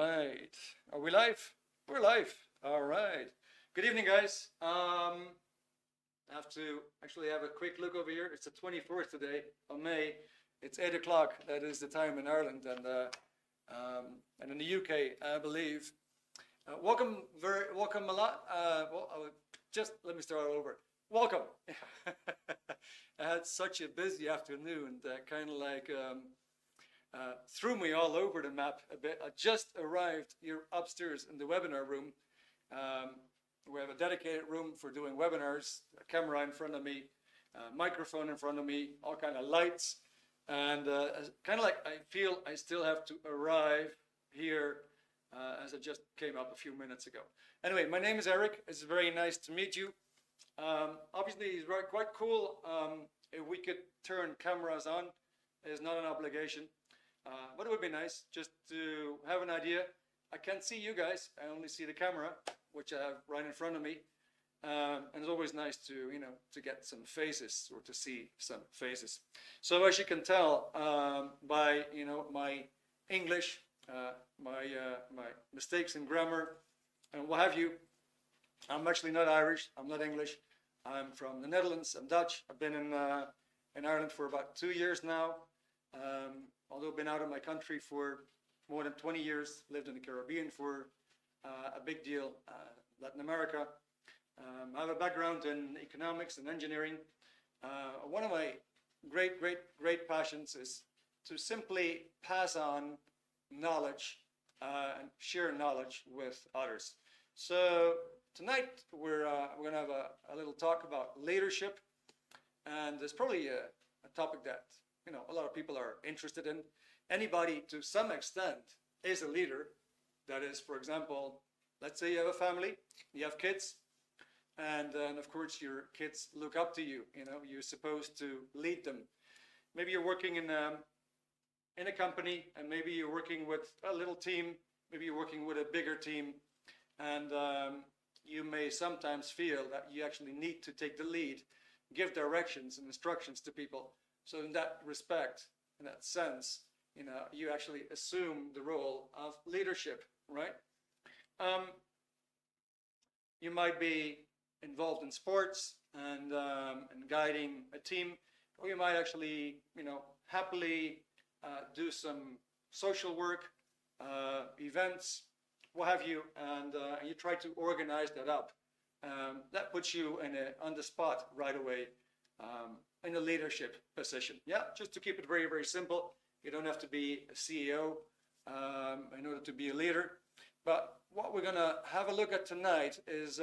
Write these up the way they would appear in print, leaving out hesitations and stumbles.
right. Are we live? We're live. All right. Good evening, guys. I have to actually have a quick look over here. It's the 24th today of May. It's 8 o'clock. That is the time in Ireland and in the UK, I believe. Welcome a lot. Just let me start all over. Welcome. I had such a busy afternoon that kind of like threw me all over the map a bit. I just arrived here upstairs in the webinar room. We have a dedicated room for doing webinars, a camera in front of me, a microphone in front of me, all kind of lights. And kind of like I feel I still have to arrive here as I just came up a few minutes ago. Anyway, my name is Erik. It's very nice to meet you. Obviously, it's quite cool if we could turn cameras on. It's not an obligation, but it would be nice just to have an idea. I can't see you guys. I only see the camera, which I have right in front of me. And it's always nice to, to get some faces or to see some faces. So as you can tell by, my English, my mistakes in grammar and what have you, I'm actually not Irish. I'm not English. I'm from the Netherlands. I'm Dutch. I've been in Ireland for about 2 years now. Although I've been out of my country for more than 20 years, lived in the Caribbean for a big deal, Latin America. I have a background in economics and engineering. One of my great passions is to simply pass on knowledge and share knowledge with others. So tonight we're going to have a little talk about leadership, and it's probably a topic that a lot of people are interested in. Anybody to some extent is a leader. That is, for example, let's say you have a family, you have kids, and then of course your kids look up to you. You're supposed to lead them. Maybe you're working in a company, and maybe you're working with a little team. Maybe you're working with a bigger team, and you may sometimes feel that you actually need to take the lead, give directions and instructions to people. So in that respect, in that sense, you actually assume the role of leadership, right? You might be involved in sports and guiding a team, or you might actually, happily do some social work, events, what have you, and you try to organize that up. That puts you on the spot right away in a leadership position. Yeah, just to keep it very, very simple. You don't have to be a CEO in order to be a leader. But what we're going to have a look at tonight is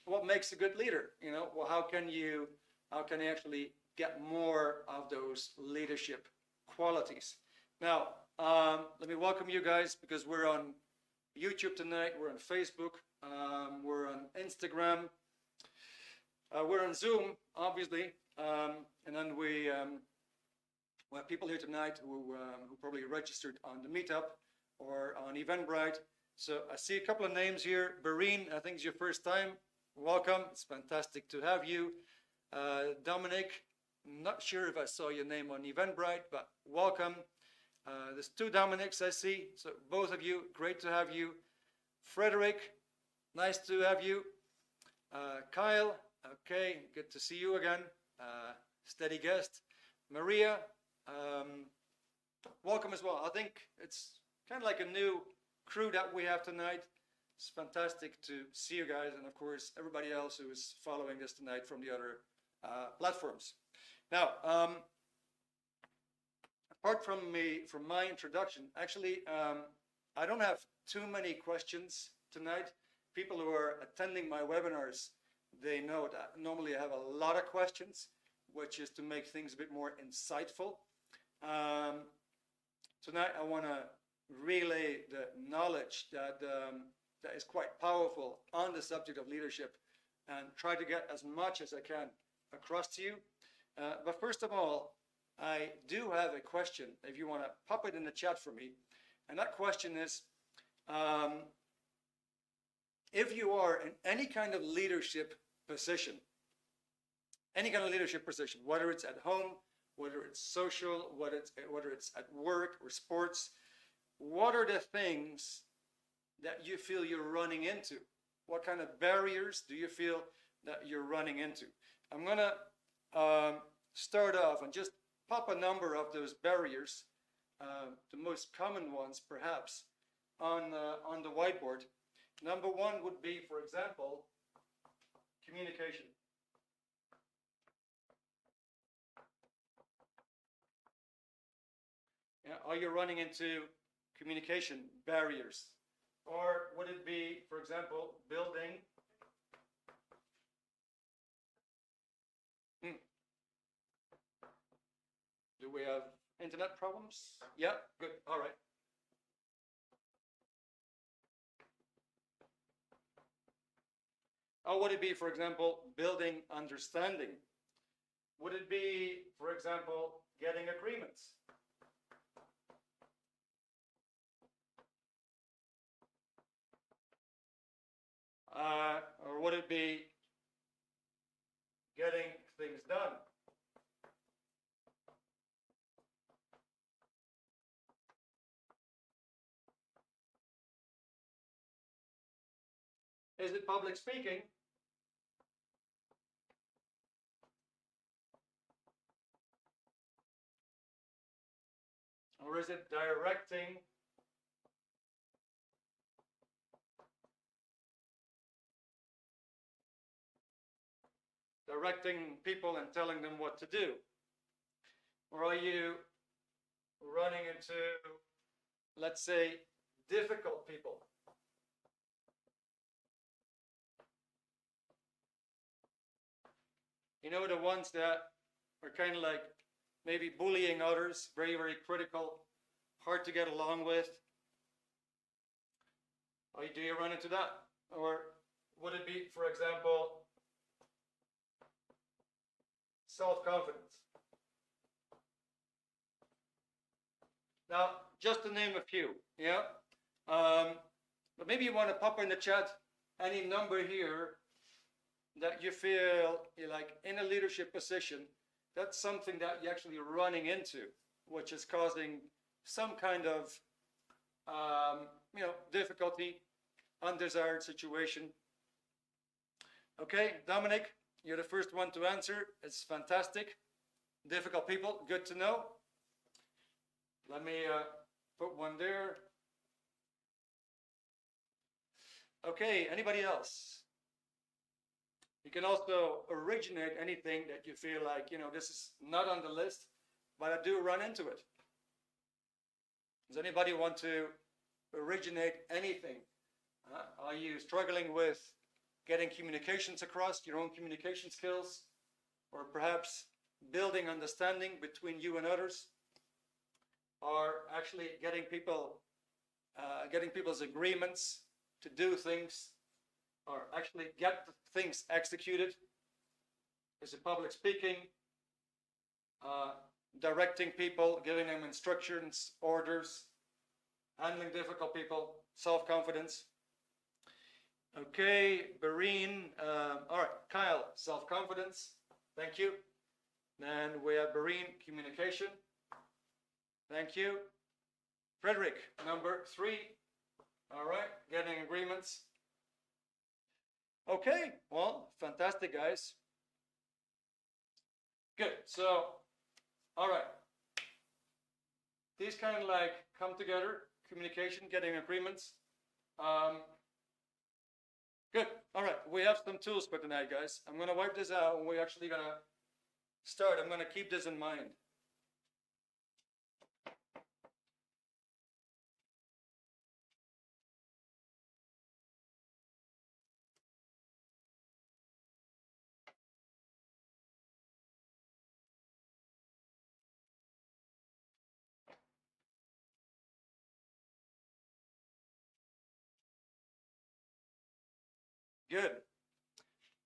what makes a good leader. Well, how can you actually get more of those leadership qualities? Now, let me welcome you guys, because we're on YouTube tonight, we're on Facebook, we're on Instagram, we're on Zoom, obviously, and then we have people here tonight who probably registered on the meetup or on Eventbrite. So I see a couple of names here. Barine, I think it's your first time. Welcome. It's fantastic to have you. Dominic, not sure if I saw your name on Eventbrite, but welcome. There's two Dominics I see. So both of you, great to have you. Frederick, nice to have you. Kyle, okay, good to see you again. Steady guest. Maria, welcome as well. I think it's kind of like a new crew that we have tonight. It's fantastic to see you guys, and of course everybody else who is following this tonight from the other platforms. Now, apart from my introduction, actually I don't have too many questions tonight. People who are attending my webinars, they know that normally I have a lot of questions, which is to make things a bit more insightful. Tonight I want to relay the knowledge that is quite powerful on the subject of leadership, and try to get as much as I can across to you. But first of all, I do have a question, if you want to pop it in the chat for me. And that question is, if you are in any kind of leadership position, whether it's at home, whether it's social, whether it's at work or sports, what are the things that you feel you're running into? What kind of barriers do you feel that you're running into? I'm going to start off and just pop a number of those barriers, the most common ones perhaps, on the whiteboard. Number one would be, for example, communication. Yeah, are you running into communication barriers? Or would it be, for example, building Do we have internet problems? Yeah, good. All right. Or would it be, for example, building understanding? Would it be, for example, getting agreements? Or would it be getting things done? Is it public speaking? Or is it directing? Directing people and telling them what to do? Or are you running into, let's say, difficult people? You know, the ones that are kind of like maybe bullying others, very, very critical, hard to get along with. Or do you run into that? Or would it be, for example, self-confidence? Now, just to name a few, yeah? But maybe you want to pop in the chat any number here that you feel you're like in a leadership position, that's something that you're actually running into, which is causing some kind of, difficulty, undesired situation. Okay, Dominic, you're the first one to answer. It's fantastic. Difficult people, good to know. Let me put one there. Okay, anybody else? You can also originate anything that you feel like, this is not on the list, but I do run into it. Does anybody want to originate anything? Are you struggling with getting communications across, your own communication skills, or perhaps building understanding between you and others, or actually getting people's agreements to do things, or actually get things executed? Is it public speaking, directing people, giving them instructions, orders, handling difficult people, self-confidence? Okay, Barine, all right, Kyle, self-confidence, thank you. And we have Barine, communication, thank you. Frederick, number 3, all right, getting agreements. Okay, well, fantastic, guys. Good, so, all right. These kind of like come together, communication, getting agreements. Good, all right, we have some tools for tonight, guys. I'm gonna wipe this out and we're actually gonna start. I'm gonna keep this in mind. Good.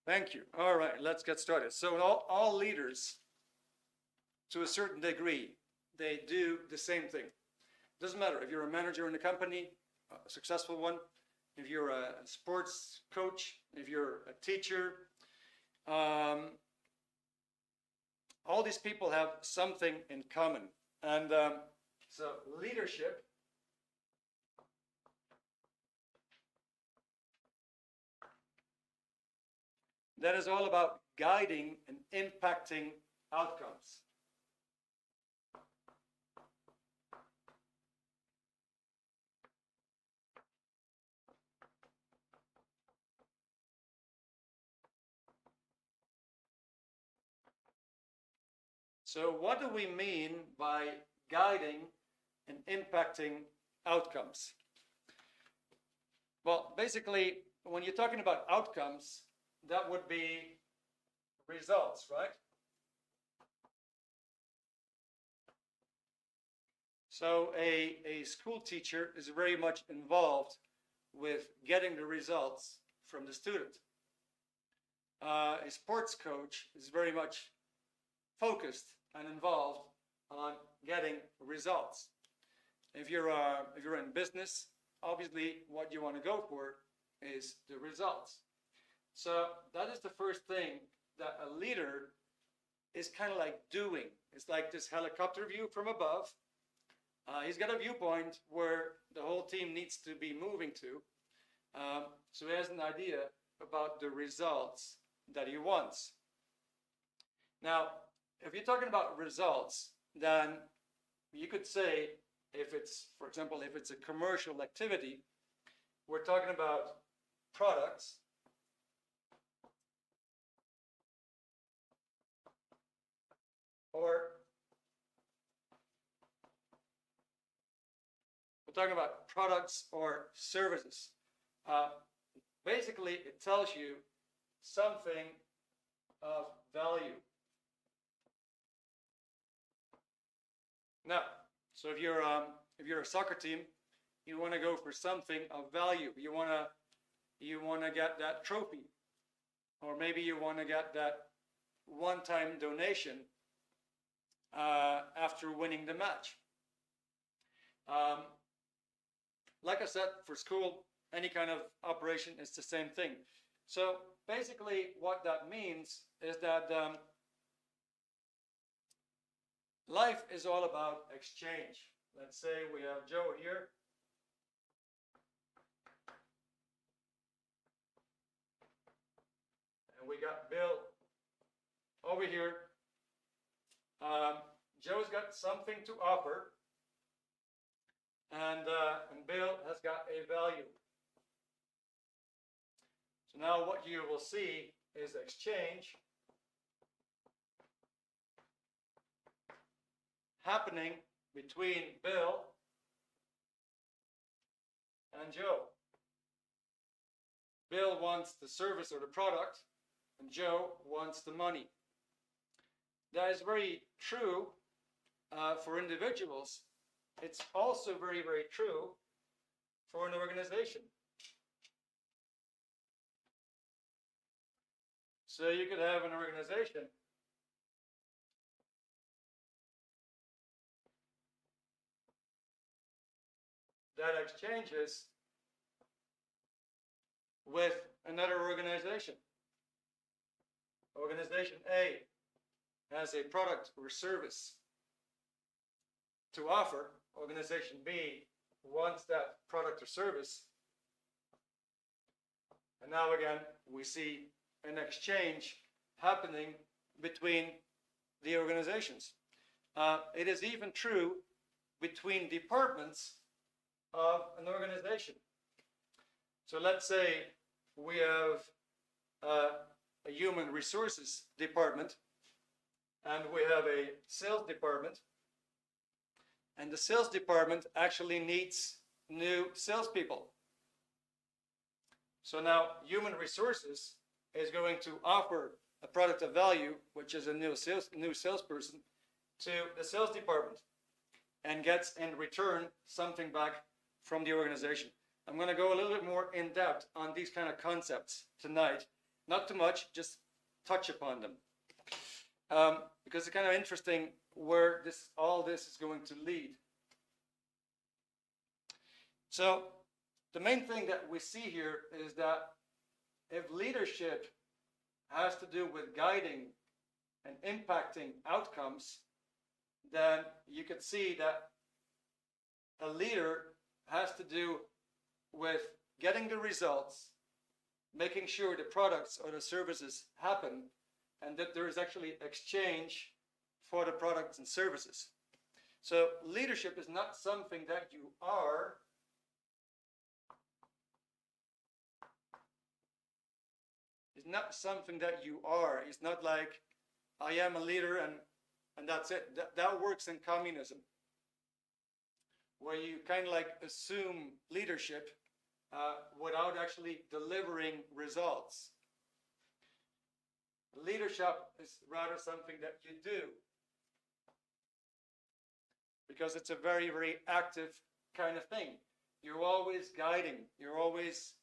Thank you. All right, let's get started. So all leaders, to a certain degree, they do the same thing. Doesn't matter if you're a manager in a company, a successful one, if you're a sports coach, if you're a teacher, all these people have something in common. And so leadership that is all about guiding and impacting outcomes. So what do we mean by guiding and impacting outcomes? Well, basically, when you're talking about outcomes, that would be results, right? So a school teacher is very much involved with getting the results from the student. A sports coach is very much focused and involved on getting results. If you're in business, obviously what you want to go for is the results. So that is the first thing that a leader is kind of like doing. It's like this helicopter view from above. He's got a viewpoint where the whole team needs to be moving to. So he has an idea about the results that he wants. Now, if you're talking about results, then you could say, if it's, for example, if it's a commercial activity, we're talking about products or we're talking about products or services. Basically, it tells you something of value. Now, so if you're a soccer team, you want to go for something of value. You want to get that trophy, or maybe you want to get that one-time donation after winning the match. Like I said, for school, any kind of operation is the same thing. So basically, what that means is that life is all about exchange. Let's say we have Joe here. And we got Bill over here. Joe's got something to offer. And Bill has got a value. So now what you will see is exchange happening between Bill and Joe. Bill wants the service or the product, and Joe wants the money. That is very true for individuals. It's also very, very true for an organization. So you could have an organization that exchanges with another organization. Organization A has a product or service to offer. Organization B wants that product or service. And now again, we see an exchange happening between the organizations. It is even true between departments of an organization. So let's say we have a human resources department and we have a sales department, and the sales department actually needs new salespeople. So now human resources is going to offer a product of value, which is a new salesperson, to the sales department, and gets in return something back from the organization. I'm going to go a little bit more in depth on these kind of concepts tonight. Not too much, just touch upon them. Because it's kind of interesting where all this is going to lead. So the main thing that we see here is that if leadership has to do with guiding and impacting outcomes, then you can see that a leader has to do with getting the results making sure the products or the services happen and that there is actually exchange for the products and services. So leadership is not something that you are. It's not something that you are. It's not like I am a leader and that's it. That works in communism, where you kind of like assume leadership without actually delivering results. Leadership is rather something that you do, because it's a very, very active kind of thing. You're always guiding. You're always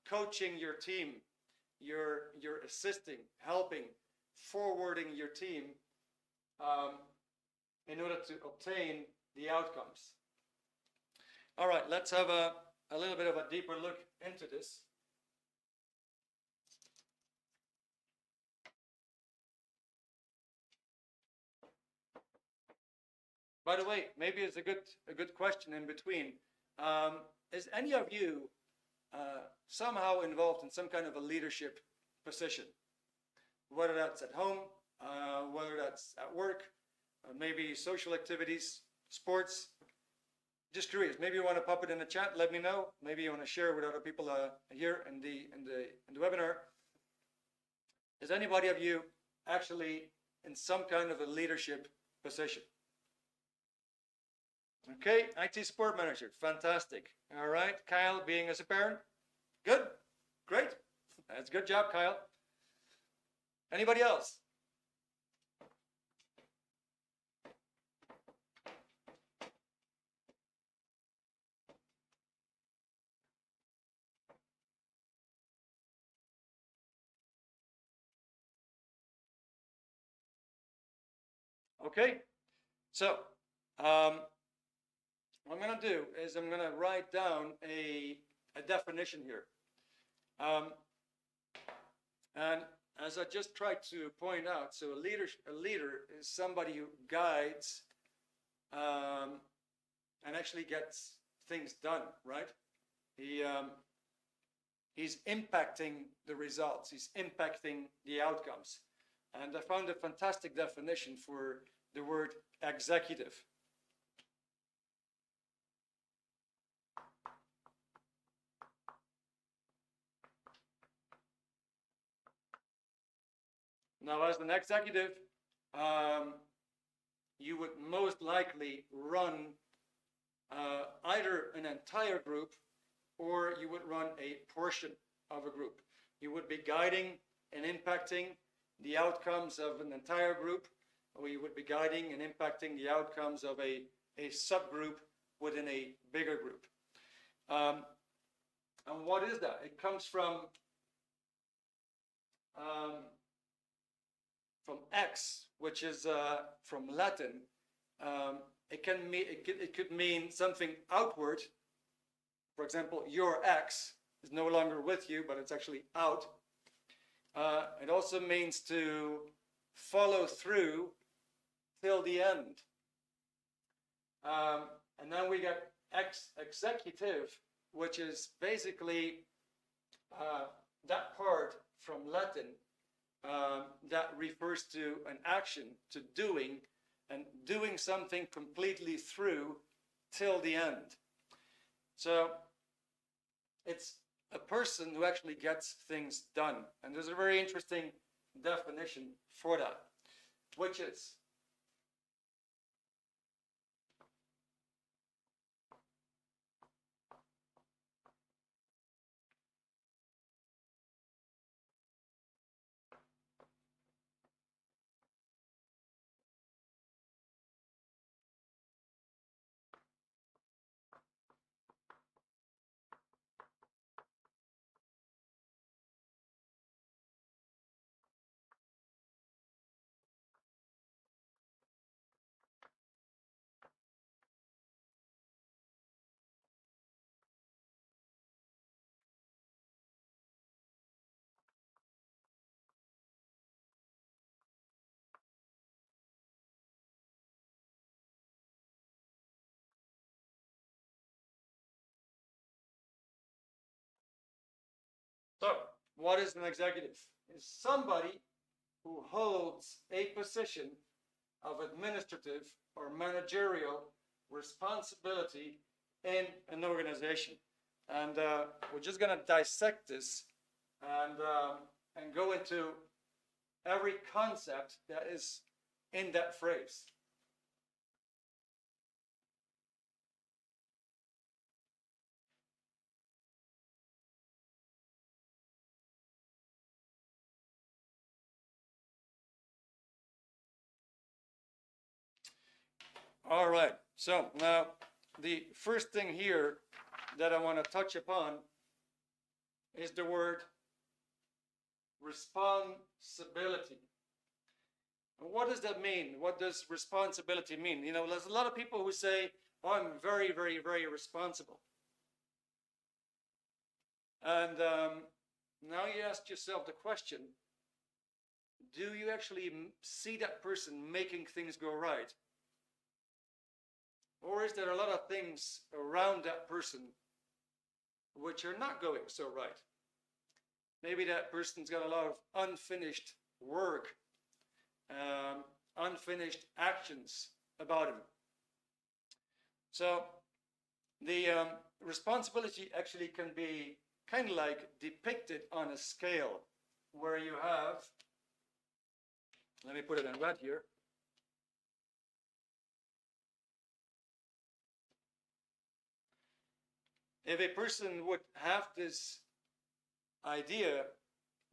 coaching your team. You're assisting, helping, forwarding your team in order to obtain the outcomes. All right, let's have a little bit of a deeper look into this. By the way, maybe it's a good question in between. Is any of you somehow involved in some kind of a leadership position? Whether that's at home, whether that's at work, maybe social activities, sports. Just curious. Maybe you want to pop it in the chat. Let me know. Maybe you want to share with other people here in the webinar. Is anybody of you actually in some kind of a leadership position? Okay, IT support manager, fantastic. All right, Kyle, being as a parent, good, great. That's a good job, Kyle. Anybody else? Okay, so what I'm going to do is I'm going to write down a definition here. And as I just tried to point out, so a leader is somebody who guides and actually gets things done, right? He's impacting the results. He's impacting the outcomes. And I found a fantastic definition for the word executive. Now, as an executive, you would most likely run either an entire group or you would run a portion of a group. You would be guiding and impacting the outcomes of an entire group, or you would be guiding and impacting the outcomes of a subgroup within a bigger group. And what is that? It comes from ex, which is from Latin. It could mean something outward. For example, your ex is no longer with you, but it's actually out. It also means to follow through till the end. And then we get executive, which is basically that part from Latin that refers to an action, to doing, and doing something completely through till the end. So it's a person who actually gets things done. And there's a very interesting definition for that, which is So, what is an executive? It's somebody who holds a position of administrative or managerial responsibility in an organization. And we're just going to dissect this and go into every concept that is in that phrase. All right, so now the first thing here that I want to touch upon is the word responsibility. What does that mean? What does responsibility mean? You know, there's a lot of people who say, oh, I'm very, very, very responsible. And now you ask yourself the question, do you actually see that person making things go right? Or is there a lot of things around that person which are not going so right? Maybe that person's got a lot of unfinished work, unfinished actions about him. So the responsibility actually can be kind of like depicted on a scale where you have, let me put it in red here. If a person would have this idea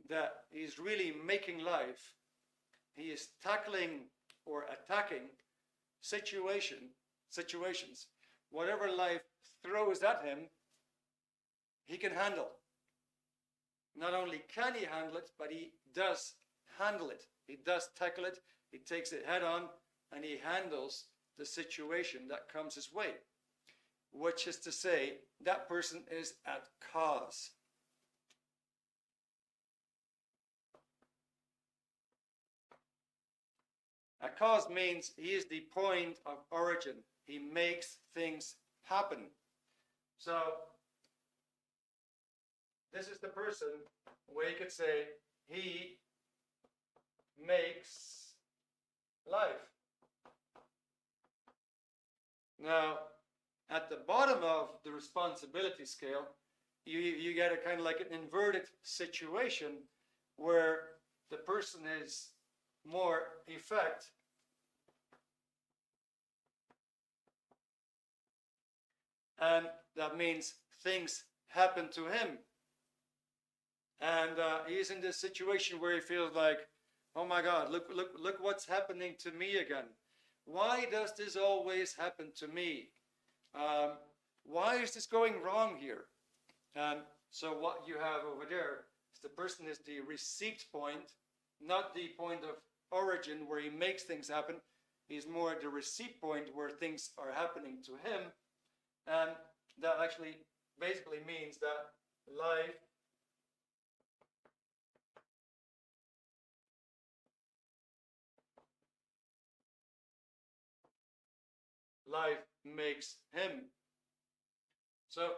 that he's really making life, he is tackling or attacking situations, whatever life throws at him, he can handle. Not only can he handle it, but he does handle it. He does tackle it, he takes it head on, and he handles the situation that comes his way. Which is to say, that person is at cause. At cause means he is the point of origin. He makes things happen. So, this is the person where you could say, he makes life. Now, at the bottom of the responsibility scale, you get a kind of like an inverted situation where the person is more effect and that means things happen to him, and he's in this situation where he feels like, oh my God, look what's happening to me again. Why does this always happen to me? Why is this going wrong here? And so what you have over there is the person is the receipt point, not the point of origin where he makes things happen. He's more the receipt point where things are happening to him. And that actually basically means that life makes him. So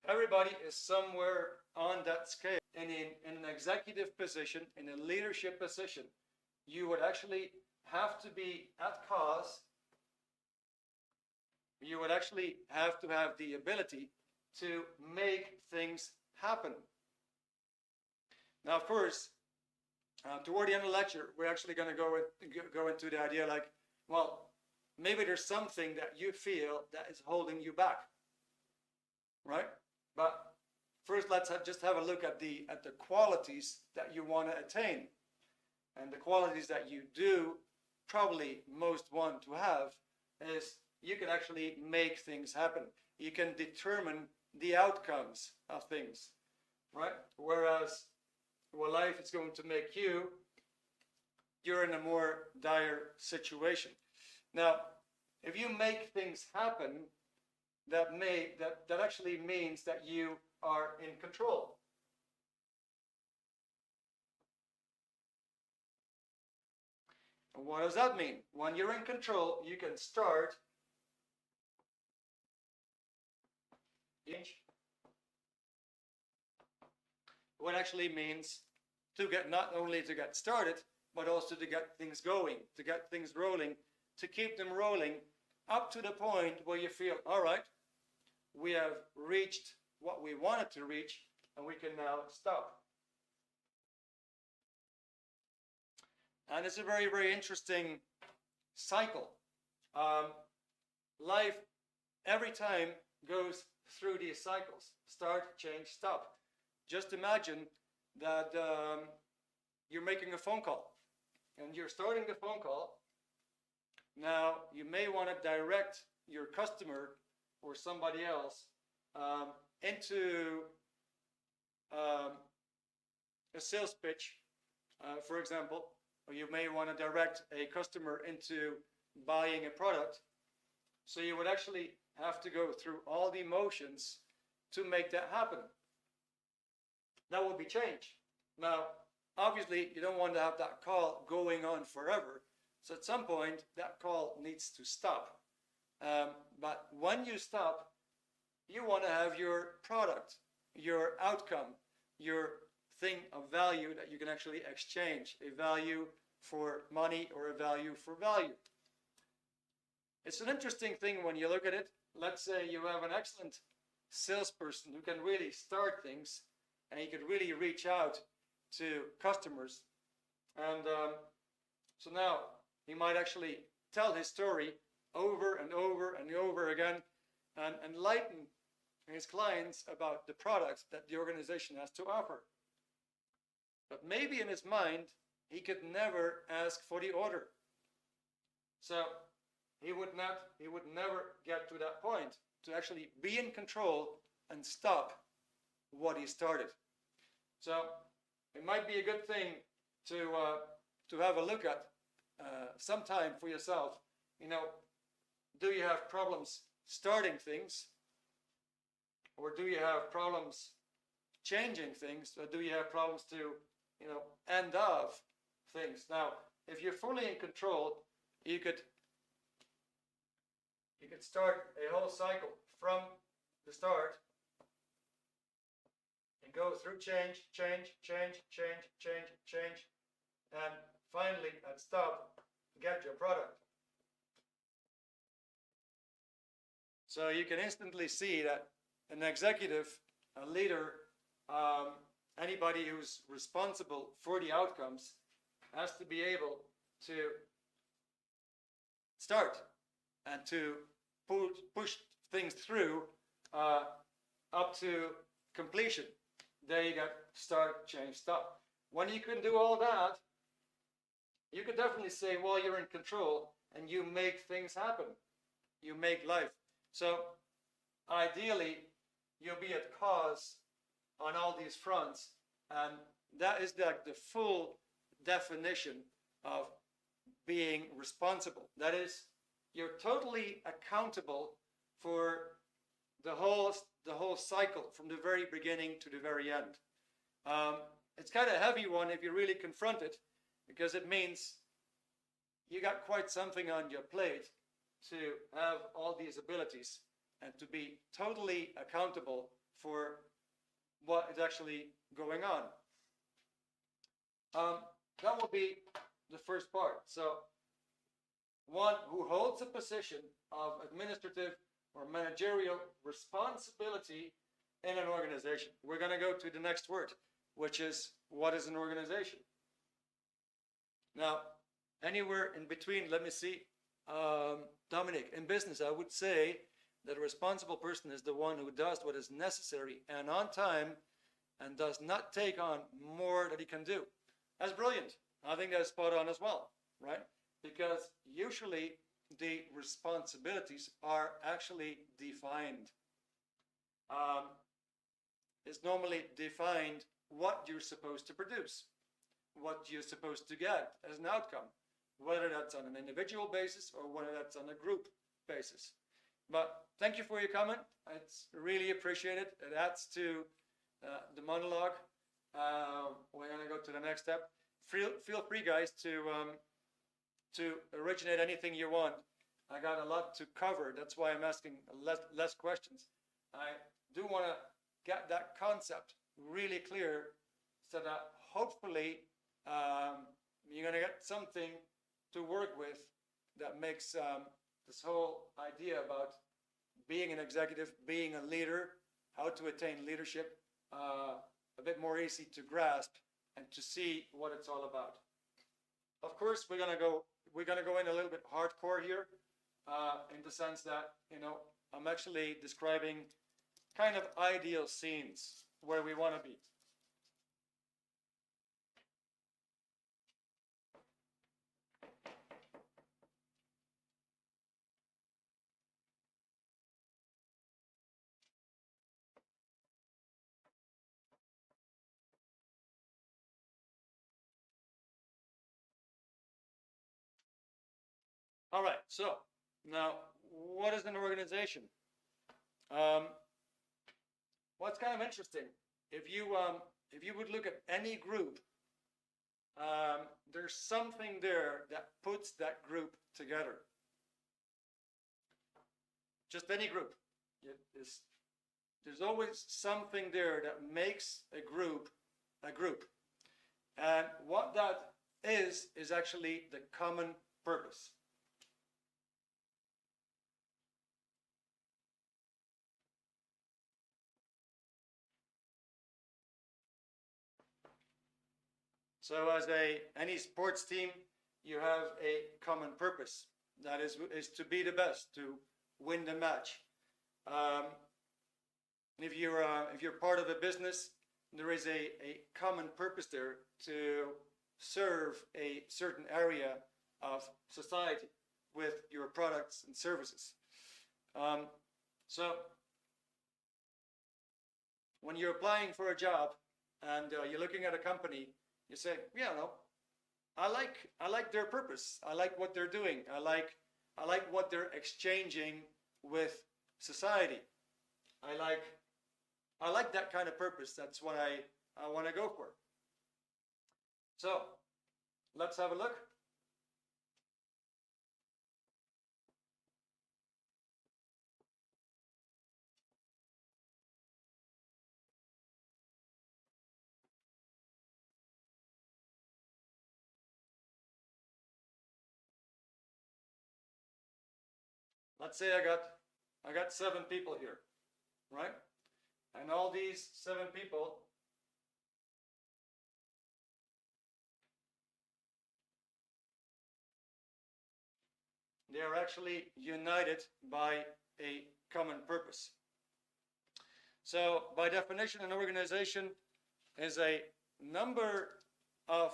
everybody is somewhere on that scale. And in an executive position, in a leadership position, you would actually have to be at cause. You would actually have to have the ability to make things happen. Now, first, toward the end of the lecture, we're actually going to go into the idea like, well, maybe there's something that you feel that is holding you back, right? But first, let's just have a look at the qualities that you want to attain, and the qualities that you do probably most want to have is you can actually make things happen. You can determine the outcomes of things, right? Whereas, well, life is going to make you're in a more dire situation. Now, if you make things happen, that actually means that you are in control. And what does that mean? When you're in control, you can start what actually means to get, not only to get started, but also to get things going, to get things rolling, to keep them rolling up to the point where you feel, all right, we have reached what we wanted to reach, and we can now stop. And it's a very, very interesting cycle. Life, every time, goes through these cycles. Start, change, stop. Just imagine that you're making a phone call, and you're starting the phone call. Now, you may want to direct your customer or somebody else into a sales pitch, for example, or you may want to direct a customer into buying a product. So you would actually have to go through all the motions to make that happen. That would be change. Now, obviously, you don't want to have that call going on forever. So at some point, that call needs to stop. But when you stop, you want to have your product, your outcome, your thing of value that you can actually exchange, a value for money or a value for value. It's an interesting thing when you look at it. Let's say you have an excellent salesperson who can really start things, and he could really reach out to customers. And so now he might actually tell his story over and over and over again and enlighten his clients about the products that the organization has to offer. But maybe in his mind, he could never ask for the order. So he would never get to that point to actually be in control and stop what he started. So it might be a good thing to have a look at sometime for yourself. You know, do you have problems starting things, or do you have problems changing things, or do you have problems to, you know, end of things? Now, if you're fully in control, you could start a whole cycle from the start and go through change, and finally at stop, get your product. So you can instantly see that an executive, a leader, anybody who's responsible for the outcomes has to be able to start and to push things through up to completion. There you go, start, change, stop. When you can do all that, you could definitely say, well, you're in control and you make things happen. You make life. So ideally, you'll be at cause on all these fronts, and that is like the full definition of being responsible. That is, you're totally accountable for the whole cycle from the very beginning to the very end. It's kind of a heavy one if you really confront it, because it means you got quite something on your plate to have all these abilities and to be totally accountable for what is actually going on. That will be the first part. So, one who holds a position of administrative or managerial responsibility in an organization. We're going to go to the next word, which is, what is an organization? Now, anywhere in between, let me see. Dominic, in business, I would say that a responsible person is the one who does what is necessary and on time and does not take on more than he can do. That's brilliant. I think that's spot on as well, right? Because usually the responsibilities are actually defined. It's normally defined what you're supposed to produce, what you're supposed to get as an outcome, whether that's on an individual basis or whether that's on a group basis. But thank you for your comment. It's really appreciated. It adds to the monologue. We're going to go to the next step. Feel free, guys, to originate anything you want. I got a lot to cover. That's why I'm asking less questions. I do want to get that concept really clear so that hopefully you're going to get something to work with that makes this whole idea about being an executive, being a leader, how to attain leadership, a bit more easy to grasp and to see what it's all about. Of course, we're gonna go in a little bit hardcore here, in the sense that, you know, I'm actually describing kind of ideal scenes where we want to be. All right, so now what is an organization? What's kind of interesting, if you would look at any group, there's something there that puts that group together. Just any group. There's always something there that makes a group a group. And what that is actually the common purpose. So as any sports team, you have a common purpose. That is to be the best, to win the match. If you're part of a business, there is a common purpose there to serve a certain area of society with your products and services. So when you're applying for a job and you're looking at a company, you say, yeah, no, I like their purpose. I like what they're doing. I like what they're exchanging with society. I like that kind of purpose. That's what I want to go for. So let's have a look. Let's say I got 7 people here, right? And all these 7 people they are actually united by a common purpose. So by definition, an organization is a number of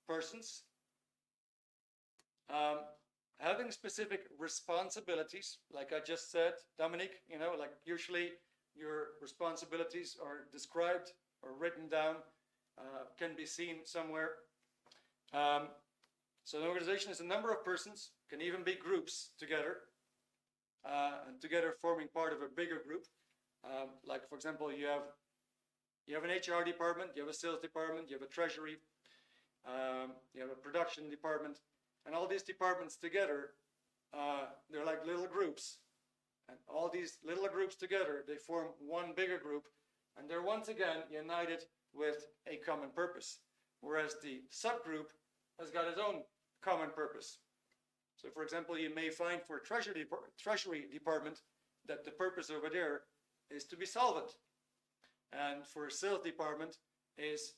persons having specific responsibilities, like I just said, Dominique, you know, like usually your responsibilities are described or written down, can be seen somewhere. So an organization is a number of persons, can even be groups together, and together forming part of a bigger group. Like for example, you have an HR department, you have a sales department, you have a treasury, you have a production department, and all these departments together, they're like little groups. And all these little groups together, they form one bigger group, and they're once again united with a common purpose. Whereas the subgroup has got its own common purpose. So for example, you may find for a treasury department that the purpose over there is to be solvent. And for a sales department is,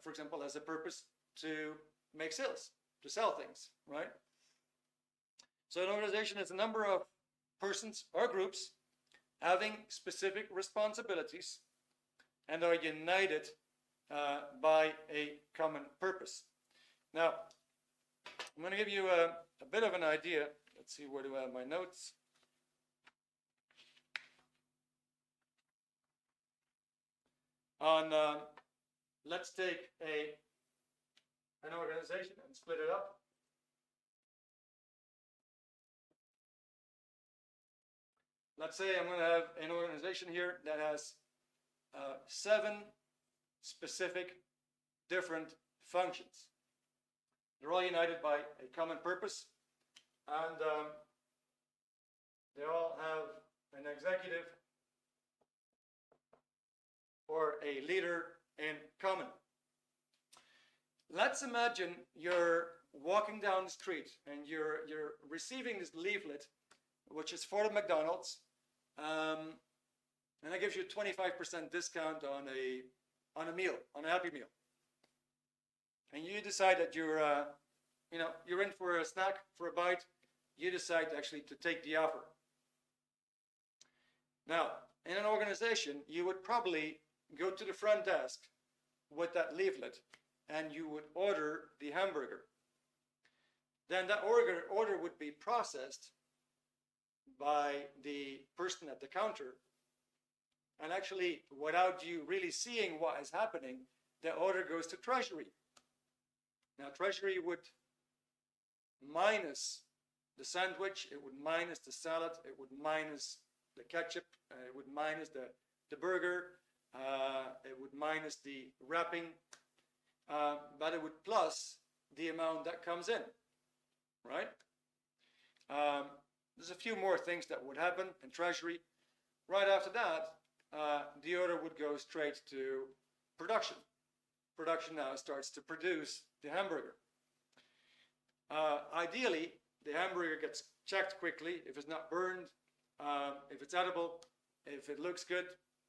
for example, has a purpose to make sales, to sell things, right? So an organization is a number of persons or groups having specific responsibilities and are united by a common purpose. Now, I'm going to give you a bit of an idea. Let's see, where do I have my notes? On, let's take an organization and split it up. Let's say I'm going to have an organization here that has 7 specific different functions. They're all united by a common purpose, and they all have an executive or a leader in common. let's imagine you're walking down the street and you're receiving this leaflet, which is for the McDonald's, and that gives you a 25% discount on a meal, on a Happy Meal. And you decide that you're in for a snack, for a bite. You decide actually to take the offer. Now, in an organization, you would probably go to the front desk with that leaflet and you would order the hamburger. Then that order would be processed by the person at the counter. And actually, without you really seeing what is happening, the order goes to Treasury. Now, Treasury would minus the sandwich, it would minus the salad, it would minus the ketchup, it would minus the burger, it would minus the wrapping, but it would plus the amount that comes in, right? There's a few more things that would happen in Treasury. Right after that, the order would go straight to production. Production now starts to produce the hamburger. Ideally, the hamburger gets checked quickly if it's not burned, if it's edible, if it looks good,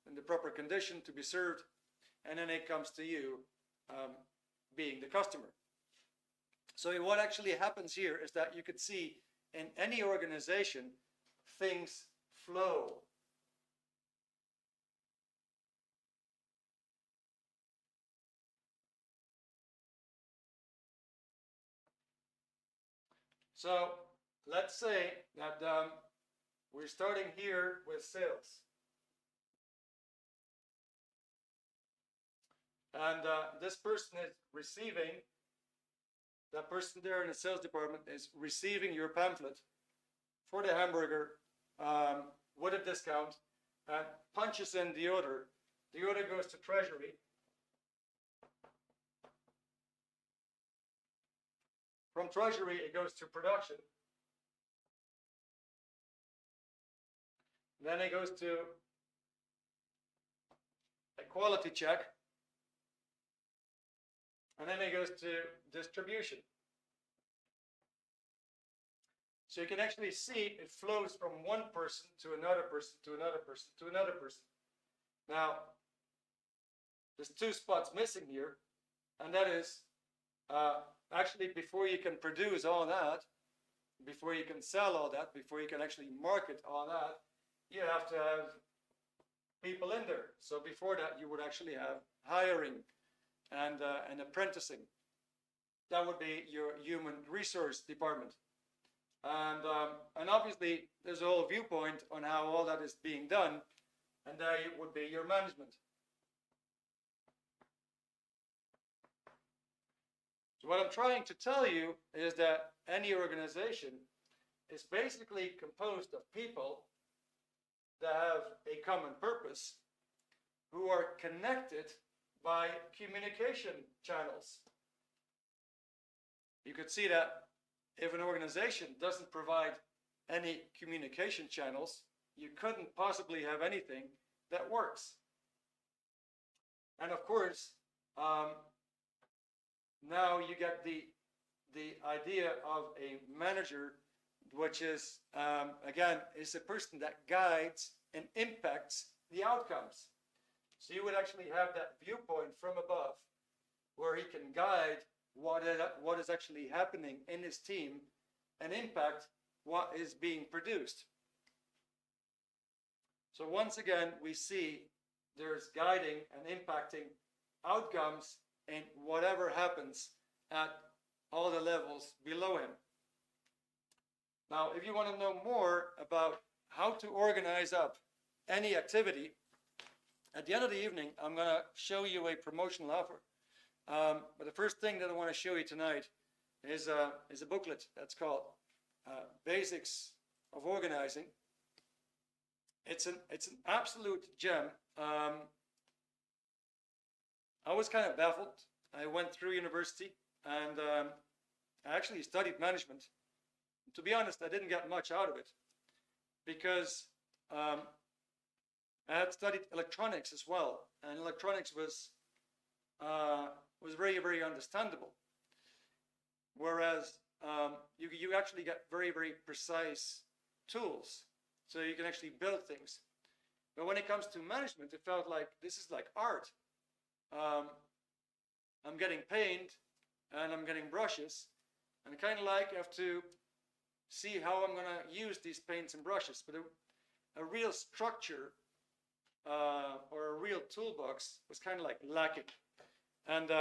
in the proper condition to be served, and then it comes to you being the customer. So what actually happens here is that you could see in any organization, things flow. So let's say that we're starting here with sales. And this person is receiving, that person there in the sales department is receiving your pamphlet for the hamburger with a discount and punches in the order. The order goes to Treasury. From Treasury, it goes to production. Then it goes to a quality check. And then it goes to distribution. So you can actually see it flows from one person to another person, to another person, to another person. Now, there's two spots missing here, and that is actually before you can produce all that, before you can sell all that, before you can actually market all that, you have to have people in there. So before that, you would actually have hiring and apprenticing. That would be your human resource department. And obviously, there's a whole viewpoint on how all that is being done, and there would be your management. So what I'm trying to tell you is that any organization is basically composed of people that have a common purpose, who are connected by communication channels. You could see that if an organization doesn't provide any communication channels, you couldn't possibly have anything that works. And of course, now you get the idea of a manager, which is, again, is a person that guides and impacts the outcomes. So you would actually have that viewpoint from above, where he can guide what is actually happening in his team and impact what is being produced. So once again, we see there's guiding and impacting outcomes in whatever happens at all the levels below him. Now, if you want to know more about how to organize up any activity, at the end of the evening, I'm going to show you a promotional offer. But the first thing that I want to show you tonight is a booklet that's called Basics of Organizing. It's an absolute gem. I was kind of baffled. I went through university and I actually studied management. To be honest, I didn't get much out of it because I had studied electronics as well, and electronics was was very, very understandable. Whereas you actually get very, very precise tools, so you can actually build things. But when it comes to management, it felt like this is like art. I'm getting paint and I'm getting brushes, and kind of like I have to see how I'm going to use these paints and brushes. But a real structure or a real toolbox was kind of like lacking. And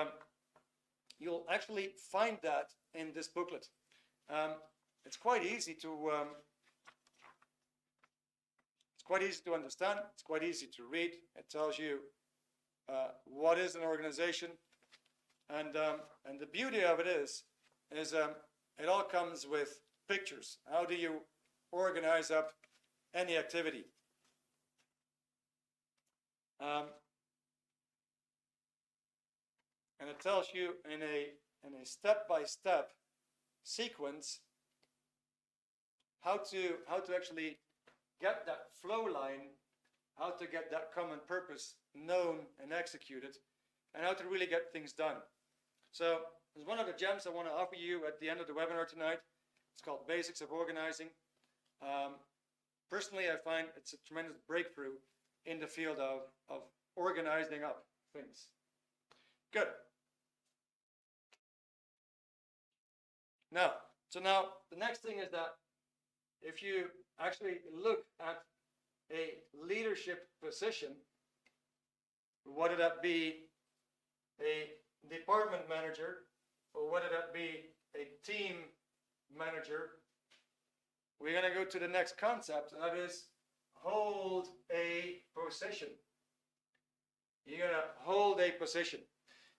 you'll actually find that in this booklet. It's quite easy to understand. It's quite easy to read. It tells you what is an organization, and the beauty of it is it all comes with pictures. How do you organize up any activity? And it tells you in a step-by-step sequence how to actually get that flow line, how to get that common purpose known and executed, and how to really get things done. So there's one of the gems I want to offer you at the end of the webinar tonight. It's called Basics of Organizing. Personally, I find it's a tremendous breakthrough in the field of organizing up things. Good. Now the next thing is that if you actually look at a leadership position, whether that be a department manager or whether that be a team manager, we're going to go to the next concept, and that is hold a position. You're going to hold a position.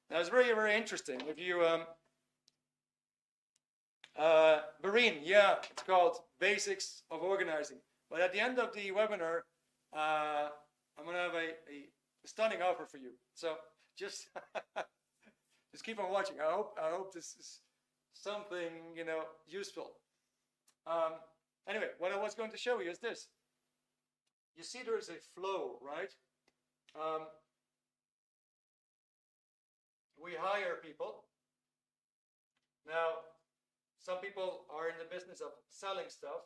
Now it's very, very interesting. If you Bareen, yeah, it's called Basics of Organizing. But at the end of the webinar, I'm going to have a stunning offer for you. So just just keep on watching. I hope this is something, useful. Anyway, what I was going to show you is this. You see, there is a flow, right? We hire people. Now, some people are in the business of selling stuff.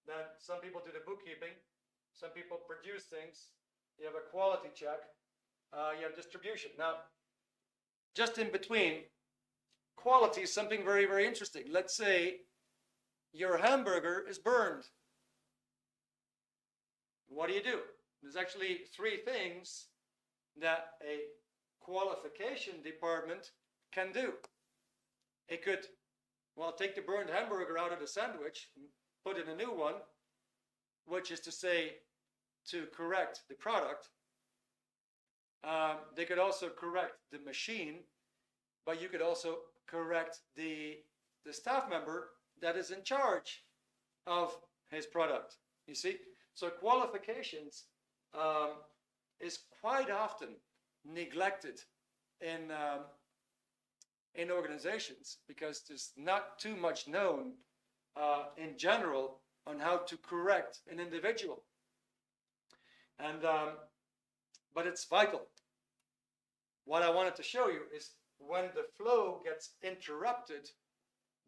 Then some people do the bookkeeping. Some people produce things. You have a quality check. You have distribution. Now, just in between, quality is something very, very interesting. Let's say your hamburger is burned. What do? There's actually three things that a qualification department can do. It could, take the burned hamburger out of the sandwich and put in a new one, which is to say, to correct the product. They could also correct the machine, but you could also correct the staff member that is in charge of his product. You see? So qualifications is quite often neglected in organizations because there's not too much known in general on how to correct an individual. And but it's vital. What I wanted to show you is when the flow gets interrupted,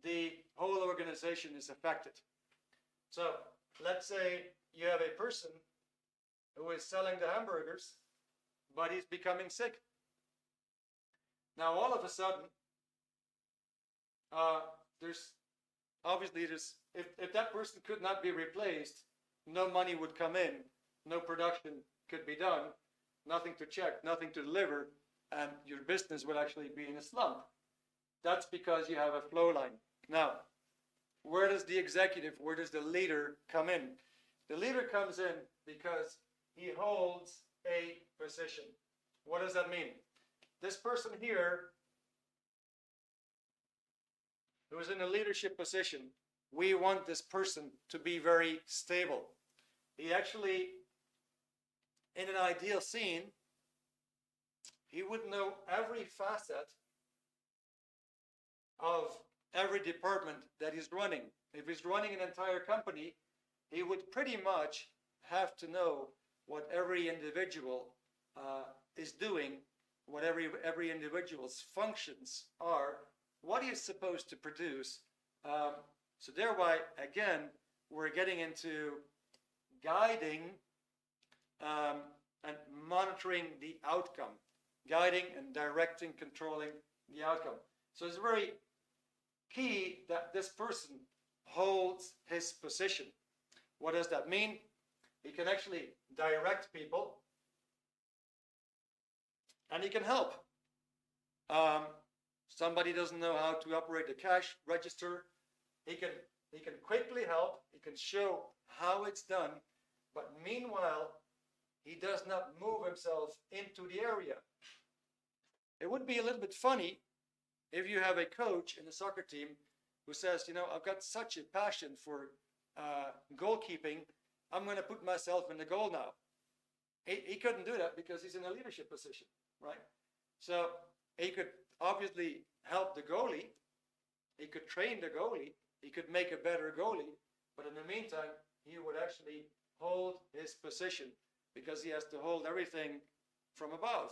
the whole organization is affected. So let's say you have a person who is selling the hamburgers, but he's becoming sick. Now all of a sudden, if that person could not be replaced, no money would come in, no production could be done, nothing to check, nothing to deliver, and your business would actually be in a slump. That's because you have a flow line. Now, where does the executive, where does the leader come in? The leader comes in because he holds a position. What does that mean? This person here, who is in a leadership position, we want this person to be very stable. He actually, in an ideal scene, he would know every facet of every department that he's running. If he's running an entire company, he would pretty much have to know what every individual is doing what every individual's functions are, what he's supposed to produce. So thereby, again, we're getting into guiding and monitoring the outcome, guiding and directing, controlling the outcome. So it's very key that this person holds his position. What does that mean? He can actually direct people, and he can help. Somebody doesn't know how to operate the cash register. He can quickly help. He can show how it's done. But meanwhile, he does not move himself into the area. It would be a little bit funny if you have a coach in a soccer team who says, you know, I've got such a passion for goalkeeping, I'm going to put myself in the goal now. He couldn't do that because he's in a leadership position, right? So he could obviously help the goalie. He could train the goalie. He could make a better goalie. But in the meantime, he would actually hold his position because he has to hold everything from above.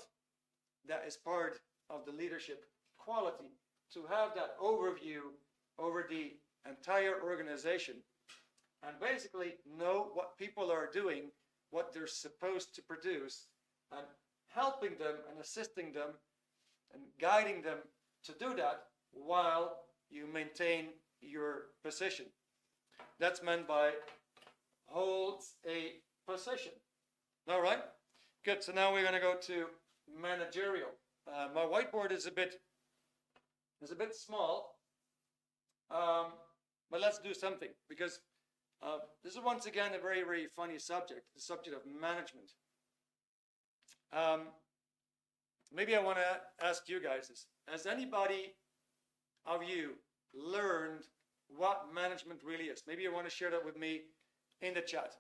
That is part of the leadership quality, to have that overview over the entire organization and basically know what people are doing, what they're supposed to produce, and helping them and assisting them and guiding them to do that while you maintain your position. That's meant by holds a position. All right, good. So now we're going to go to managerial. My whiteboard is a bit small, but let's do something, because this is once again a very, very funny subject, the subject of management. Maybe I want to ask you guys this. Has anybody of you learned what management really is? Maybe you want to share that with me in the chat.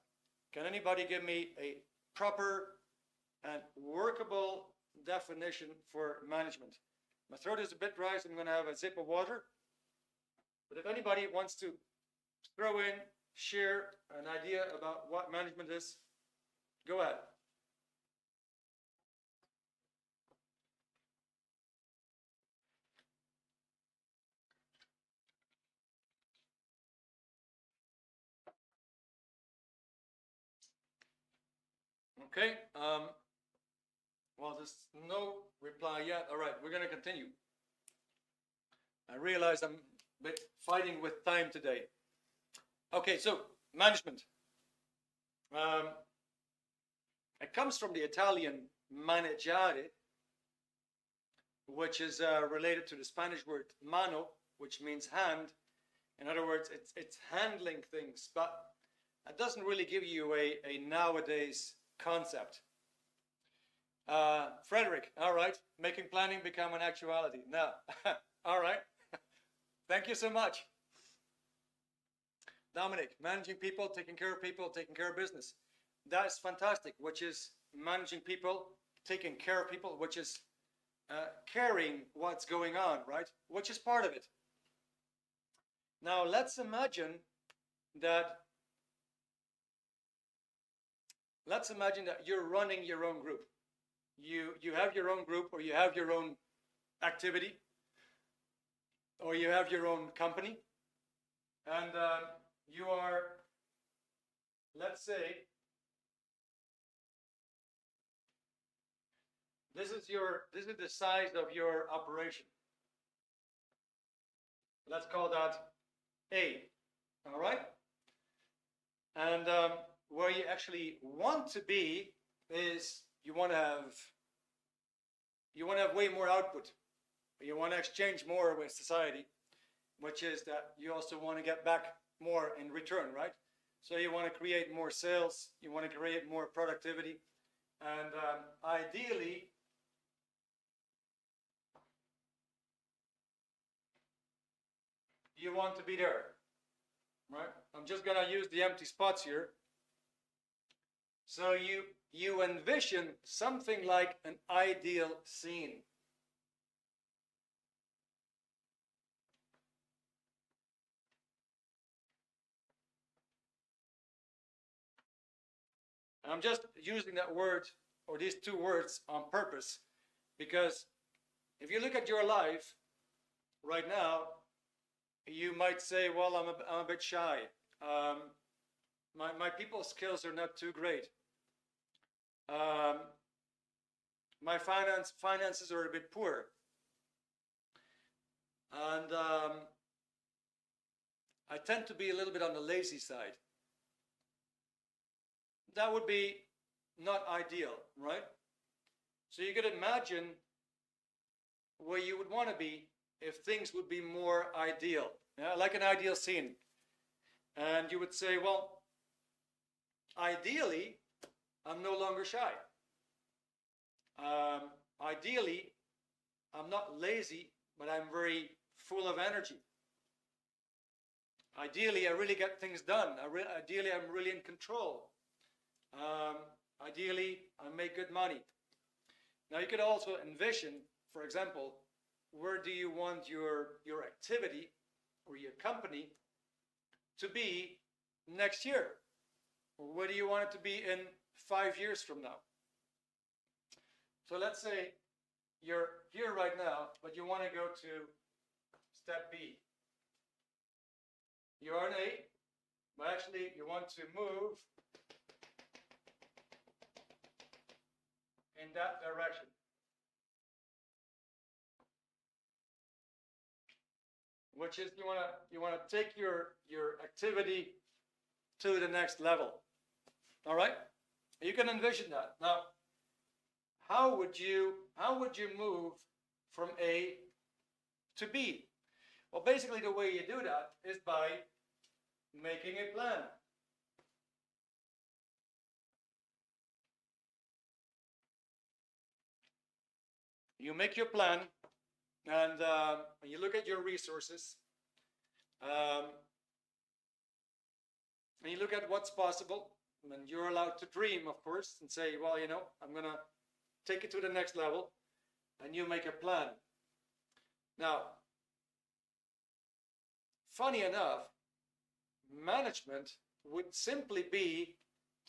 Can anybody give me a proper and workable definition for management? My throat is a bit dry, so I'm going to have a sip of water. But if anybody wants to throw in, share an idea about what management is, go ahead. Okay, well, there's no reply yet. All right, we're going to continue. I realize I'm a bit fighting with time today. Okay, so management. It comes from the Italian maneggiare, which is related to the Spanish word mano, which means hand. In other words, it's handling things, but it doesn't really give you a nowadays concept. Frederick, all right, making planning become an actuality. No, all right. Thank you so much. Dominic, managing people, taking care of people, taking care of business. That's fantastic, which is managing people, taking care of people, which is caring what's going on, right? Which is part of it. Now, let's imagine that you're running your own group. You have your own group, or you have your own activity, or you have your own company, and you are, let's say, this is the size of your operation. Let's call that A. All right, and where you actually want to be is you want to have way more output. You want to exchange more with society, which is that you also want to get back more in return, right? So you want to create more sales, you want to create more productivity, and ideally, you want to be there, right? I'm just gonna use the empty spots here. So you envision something like an ideal scene. I'm just using that word, or these two words, on purpose, Because if you look at your life right now, you might say, well, I'm a bit shy. My people skills are not too great. My finances are a bit poor. And I tend to be a little bit on the lazy side. That would be not ideal, right? So you could imagine where you would want to be if things would be more ideal, yeah, like an ideal scene. And you would say, well, ideally, I'm no longer shy. Ideally, I'm not lazy, but I'm very full of energy. Ideally, I really get things done. Ideally, I'm really in control. Ideally, I make good money. Now, you could also envision, for example, where do you want your activity or your company to be next year? Or where do you want it to be in 5 years from now? So let's say you're here right now, but you want to go to step B. You're in A, but actually you want to move in that direction. Which is you want to take your activity to the next level. All right? You can envision that. Now, how would you move from A to B? Well, basically the way you do that is by making a plan. You make your plan, and you look at your resources, and you look at what's possible, and you're allowed to dream, of course, and say, well, you know, I'm going to take it to the next level, and you make a plan. Now, funny enough, management would simply be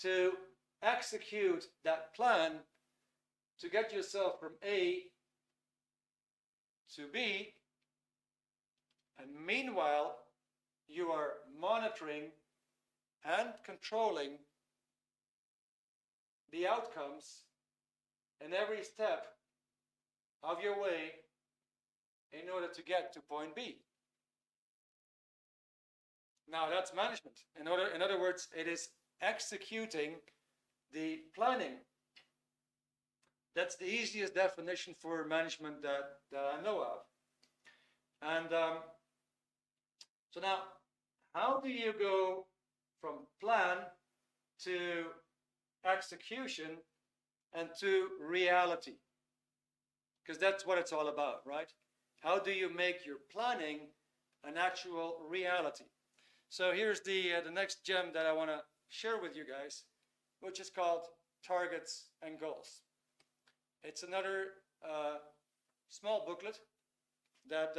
to execute that plan to get yourself from A to B, and meanwhile, you are monitoring and controlling the outcomes in every step of your way in order to get to point B. Now that's management. In other words, it is executing the planning. That's the easiest definition for management that I know of. And so now, how do you go from plan to execution and to reality? Because that's what it's all about, right? How do you make your planning an actual reality? So here's the next gem that I want to share with you guys, which is called Targets and Goals. It's another small booklet that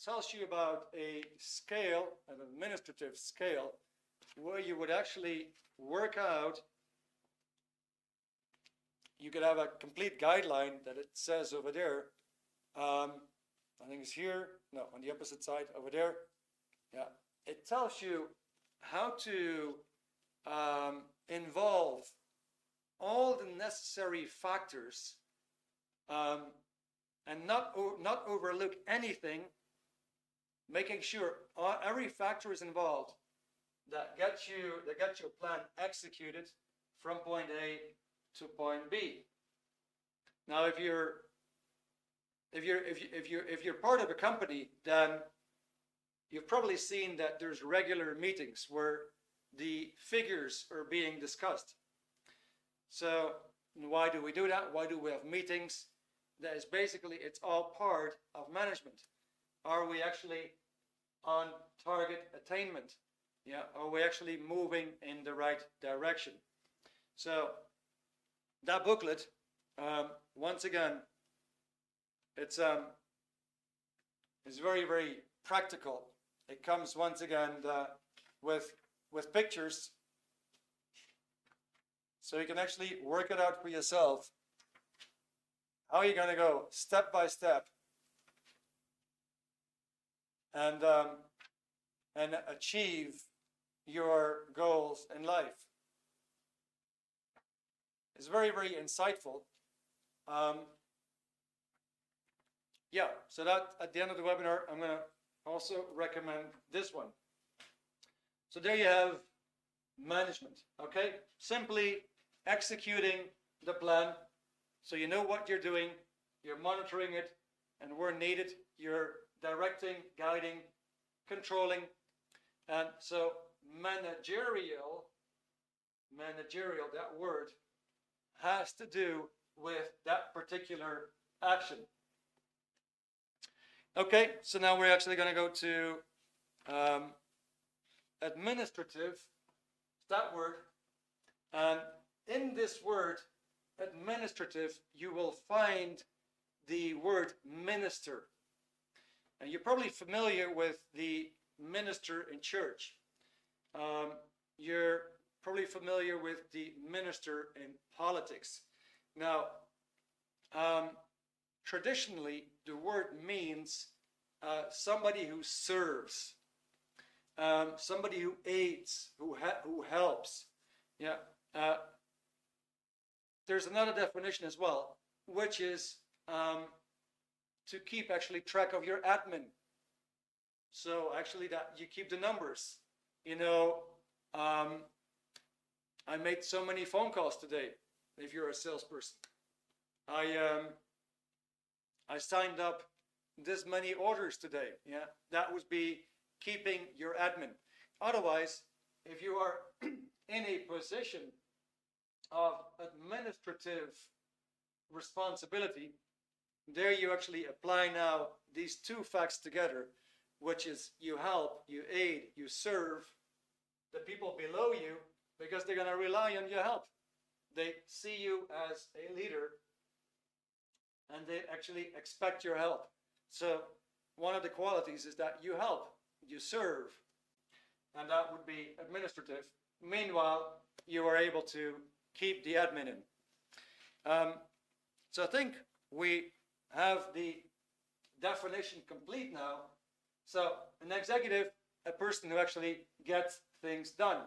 tells you about a scale, an administrative scale, where you would actually work out. You could have a complete guideline that it says over there. I think it's here. No, on the opposite side over there. Yeah, it tells you how to involve all the necessary factors and not overlook anything, making sure every factor is involved that gets your plan executed from point A to point B. Now, if you're part of a company, then you've probably seen that there's regular meetings where the figures are being discussed. So why do we do that? Why do we have meetings? That is basically, it's all part of management. Are we actually on target attainment? Yeah, are we actually moving in the right direction? So that booklet, once again, it's very, very practical. It comes once again with pictures. So you can actually work it out for yourself. How are you going to go step by step and achieve your goals in life? It's very, very insightful. Yeah, so that at the end of the webinar, I'm going to also recommend this one. So there you have management, okay? Simply executing the plan. So you know what you're doing, you're monitoring it, and where needed, you're directing, guiding, controlling. And so managerial, that word, has to do with that particular action. Okay, so now we're actually going to go to administrative, that word. And in this word, administrative, you will find the word minister. And you're probably familiar with the minister in church. You're probably familiar with the minister in politics. Now, traditionally, the word means somebody who serves, somebody who aids, who helps. Yeah. There's another definition as well, which is to keep actually track of your admin. So actually that you keep the numbers. You know, I made so many phone calls today. If you're a salesperson, I signed up this many orders today. Yeah, that would be keeping your admin. Otherwise, if you are in a position of administrative responsibility, there you actually apply now these two facts together, which is you help, you aid, you serve the people below you because they're going to rely on your help. They see you as a leader and they actually expect your help. So one of the qualities is that you help, you serve, and that would be administrative. Meanwhile, you are able to keep the admin in. So I think we have the definition complete now. So an executive, a person who actually gets things done,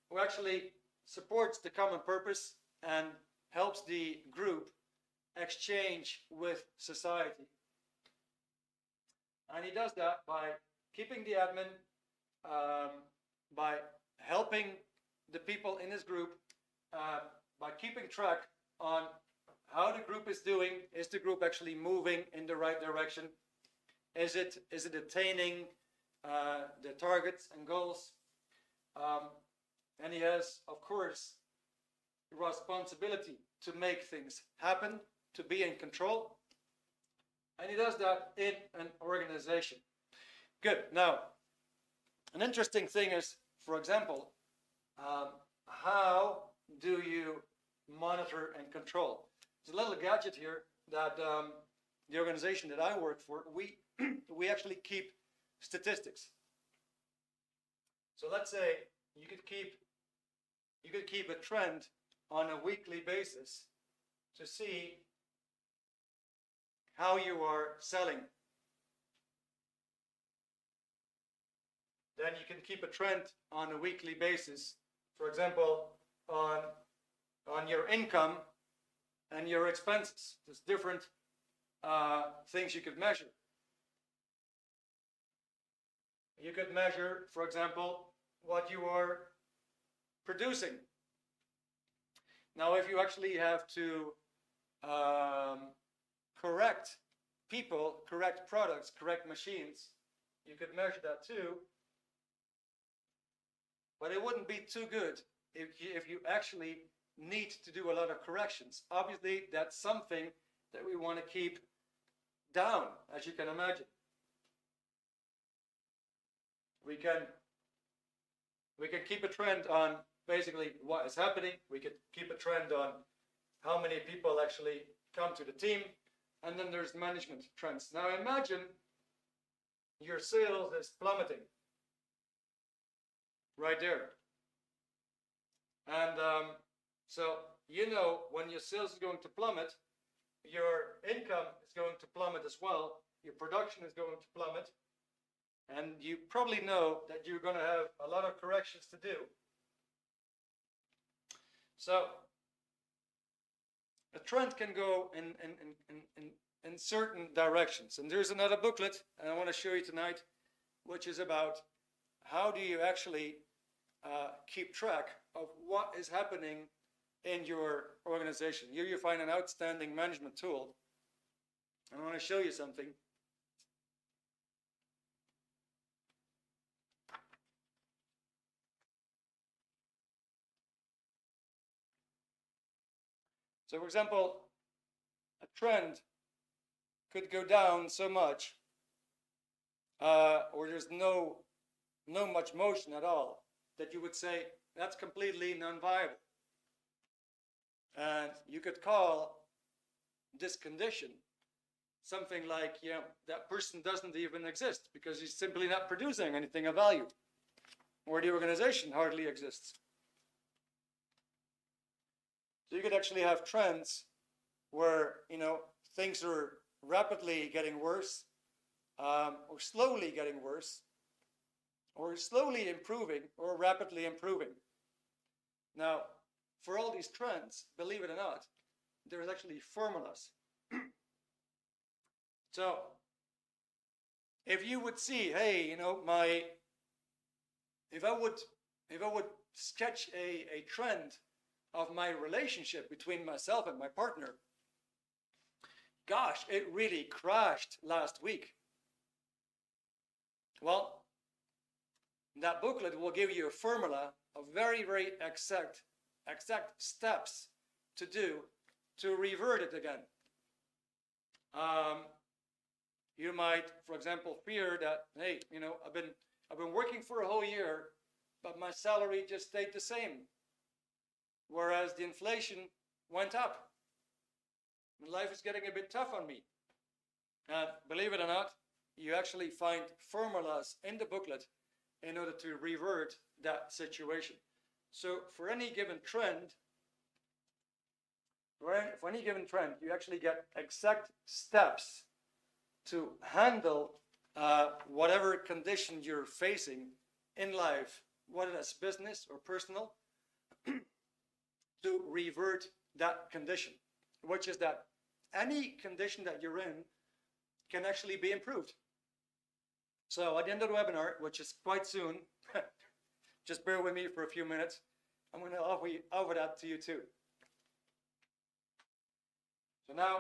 who actually supports the common purpose and helps the group exchange with society. And he does that by keeping the admin, by helping the people in his group, by keeping track on how the group is doing. Is the group actually moving in the right direction? Is it attaining the targets and goals? And he has, of course, responsibility to make things happen, to be in control. And he does that in an organization. Good. Now, an interesting thing is, for example, how do you monitor and control? There's a little gadget here that the organization that I work for, we actually keep statistics. So let's say you could keep a trend on a weekly basis to see how you are selling. Then you can keep a trend on a weekly basis, for example, on your income and your expenses. There's different things you could measure. You could measure, for example, what you are producing. Now, if you actually have to correct people, correct products, correct machines, you could measure that too. But it wouldn't be too good if you actually need to do a lot of corrections. Obviously, that's something that we want to keep down, as you can imagine. We can keep a trend on basically what is happening. We could keep a trend on how many people actually come to the team. And then there's management trends. Now imagine your sales is plummeting right there. And So you know when your sales is going to plummet, your income is going to plummet as well, your production is going to plummet, and you probably know that you're going to have a lot of corrections to do. So a trend can go in certain directions. And there's another booklet I want to show you tonight, which is about how do you actually keep track of what is happening in your organization. Here you find an outstanding management tool. I want to show you something. So for example, a trend could go down so much, or there's no much motion at all, that you would say that's completely non-viable. And you could call this condition something like, you know, that person doesn't even exist because he's simply not producing anything of value, or the organization hardly exists. So you could actually have trends where, you know, things are rapidly getting worse, or slowly getting worse, or slowly improving, or rapidly improving. Now, for all these trends, believe it or not, there's actually formulas. So, if you would see, hey, you know, if I would sketch a trend of my relationship between myself and my partner, gosh, it really crashed last week. Well, that booklet will give you a formula of very, very exact steps to do to revert it again. You might, for example, fear that, hey, you know, I've been working for a whole year, but my salary just stayed the same, whereas the inflation went up. Life is getting a bit tough on me. Believe it or not, you actually find formulas in the booklet in order to revert that situation. So for any given trend, you actually get exact steps to handle whatever condition you're facing in life, whether that's business or personal, to revert that condition, which is that any condition that you're in can actually be improved. So at the end of the webinar, which is quite soon, just bear with me for a few minutes, I'm going to offer that to you too. So now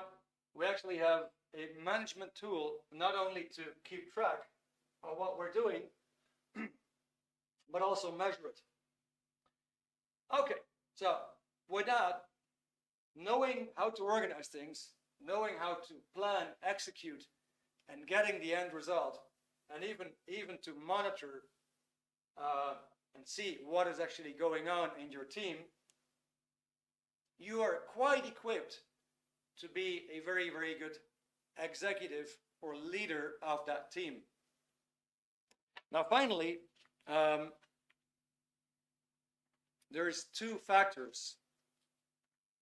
we actually have a management tool, not only to keep track of what we're doing, but also measure it. Okay, so with that, knowing how to organize things, knowing how to plan, execute, and getting the end result, and even to monitor and see what is actually going on in your team, you are quite equipped to be a very, very good executive or leader of that team. Now, finally, there's two factors.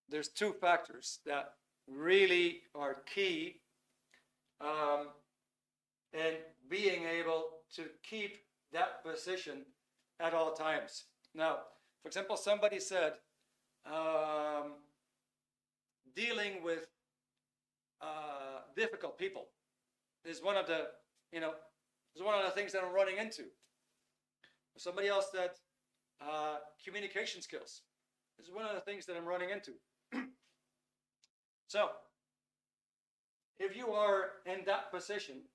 There's two factors that really are key in being able to keep that position at all times. Now, for example, somebody said dealing with difficult people is one of the, is one of the things that I'm running into. Somebody else said communication skills is one of the things that I'm running into. So, if you are in that position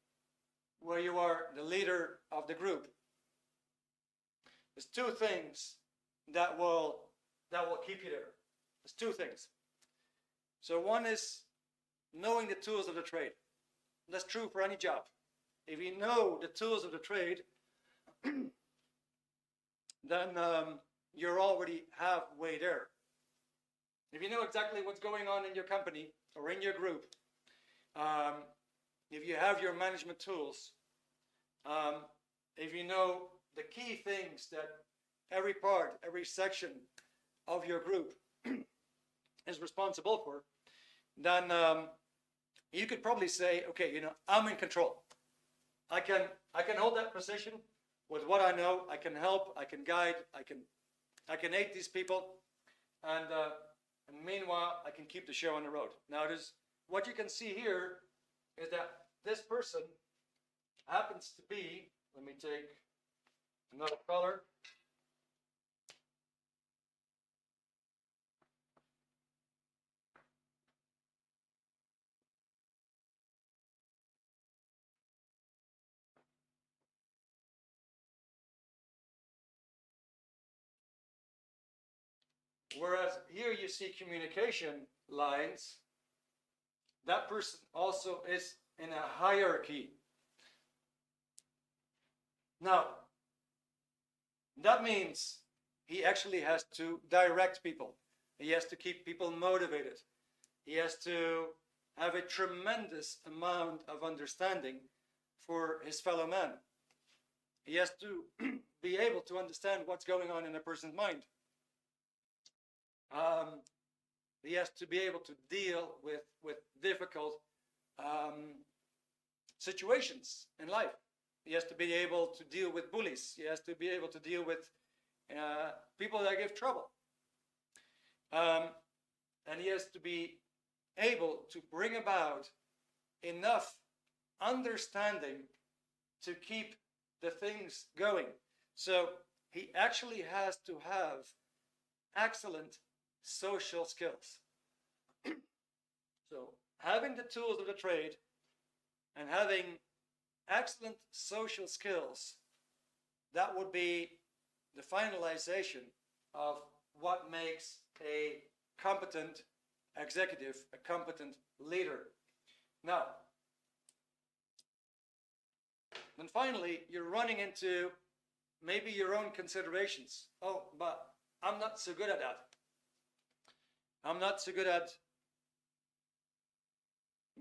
where you are the leader of the group, there's two things that will keep you there. There's two things. So one is knowing the tools of the trade. That's true for any job. If you know the tools of the trade, then you're already halfway there. If you know exactly what's going on in your company or in your group, if you have your management tools, if you know the key things that every part, every section of your group is responsible for, then you could probably say, okay, you know, I'm in control. I can hold that position with what I know. I can help. I can guide. I can aid these people, and meanwhile, I can keep the show on the road. Now, what you can see here is that this person happens to be. Let me take another color. Whereas here you see communication lines, that person also is in a hierarchy. Now, that means he actually has to direct people. He has to keep people motivated. He has to have a tremendous amount of understanding for his fellow man. He has to be able to understand what's going on in a person's mind. He has to be able to deal with difficult situations in life. He has to be able to deal with bullies. He has to be able to deal with people that give trouble. And he has to be able to bring about enough understanding to keep the things going. So he actually has to have excellent social skills. So having the tools of the trade and having excellent social skills, that would be the finalization of what makes a competent executive, a competent leader. Now, then finally, you're running into maybe your own considerations. Oh, but I'm not so good at that. I'm not so good at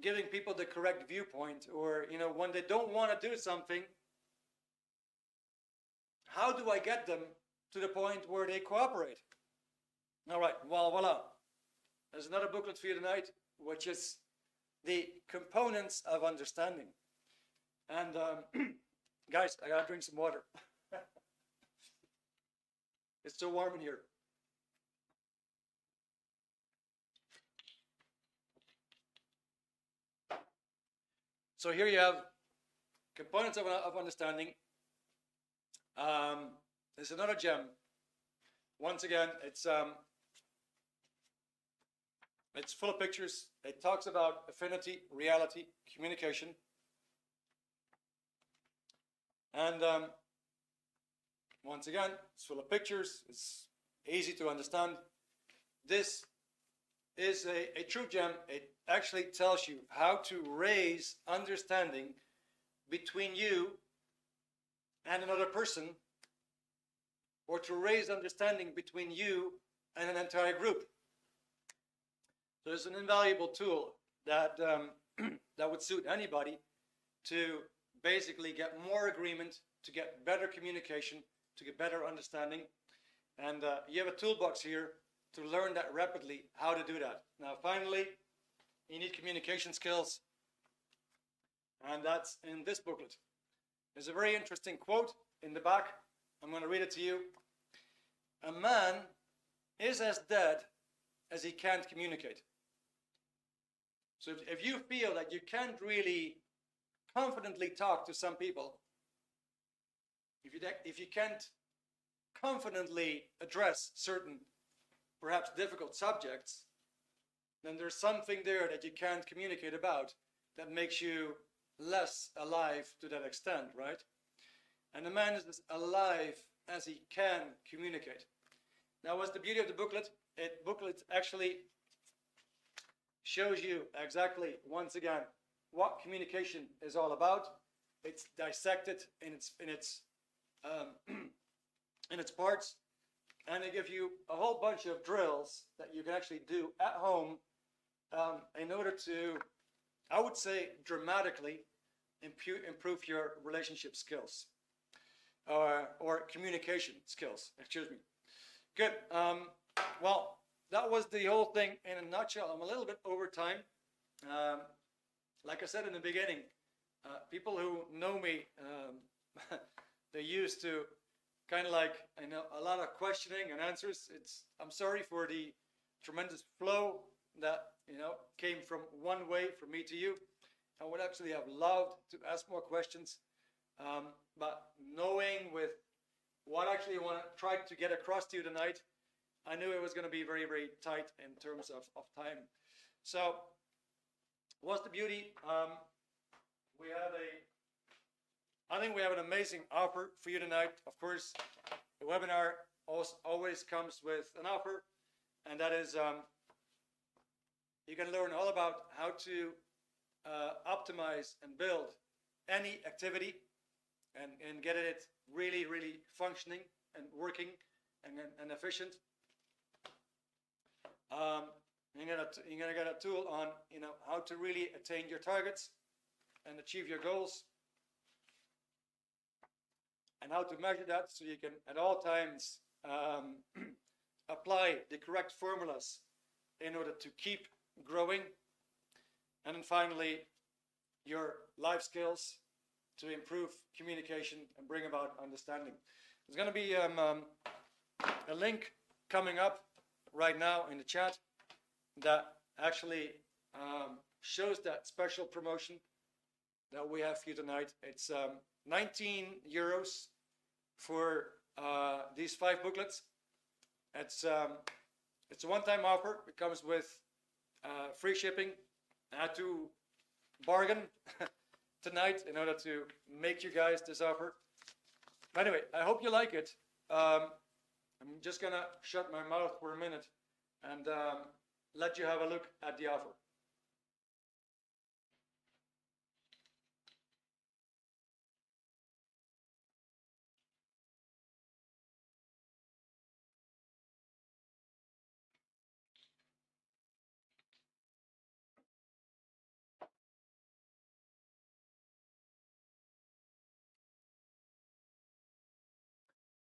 giving people the correct viewpoint, or, you know, when they don't want to do something, how do I get them to the point where they cooperate? All right, well, voila. There's another booklet for you tonight, which is the components of understanding. And guys, I gotta drink some water. It's so warm in here. So here you have components of understanding. There's another gem. Once again, it's full of pictures. It talks about affinity, reality, communication. And once again, it's full of pictures. It's easy to understand. This is a true gem. It actually tells you how to raise understanding between you and another person, or to raise understanding between you and an entire group. So it's an invaluable tool that that would suit anybody to basically get more agreement, to get better communication, to get better understanding. And you have a toolbox here to learn that rapidly, how to do that. Now, finally, you need communication skills, and that's in this booklet. There's a very interesting quote in the back. I'm going to read it to you. A man is as dead as he can't communicate. So if you feel that you can't really confidently talk to some people, if you can't confidently address certain, perhaps difficult subjects, then there's something there that you can't communicate about that makes you less alive to that extent, right? And a man is as alive as he can communicate. Now, what's the beauty of the booklet? Booklet actually shows you exactly, once again, what communication is all about. It's dissected in its parts, and they give you a whole bunch of drills that you can actually do at home in order to, I would say, dramatically improve your relationship skills or communication skills. Excuse me. Good. Well, that was the whole thing in a nutshell. I'm a little bit over time. Like I said in the beginning, people who know me, they used to kind of like, I know, a lot of questioning and answers. I'm sorry for the tremendous flow that, came from one way from me to you. I would actually have loved to ask more questions, but knowing with what actually I want to try to get across to you tonight, I knew it was going to be very, very tight in terms of time. So what's the beauty? I think we have an amazing offer for you tonight. Of course, the webinar always comes with an offer, and that is you can learn all about how to optimize and build any activity and get it really, really functioning and working and efficient. You're gonna get a tool on how to really attain your targets and achieve your goals, and how to measure that so you can at all times apply the correct formulas in order to keep growing. And then finally, your life skills to improve communication and bring about understanding. There's going to be a link coming up right now in the chat that actually shows that special promotion that we have for you tonight. It's 19 euros for these 5 booklets. It's a one-time offer. It comes with free shipping. I had to bargain tonight in order to make you guys this offer. Anyway, I hope you like it. I'm just gonna shut my mouth for a minute and let you have a look at the offer.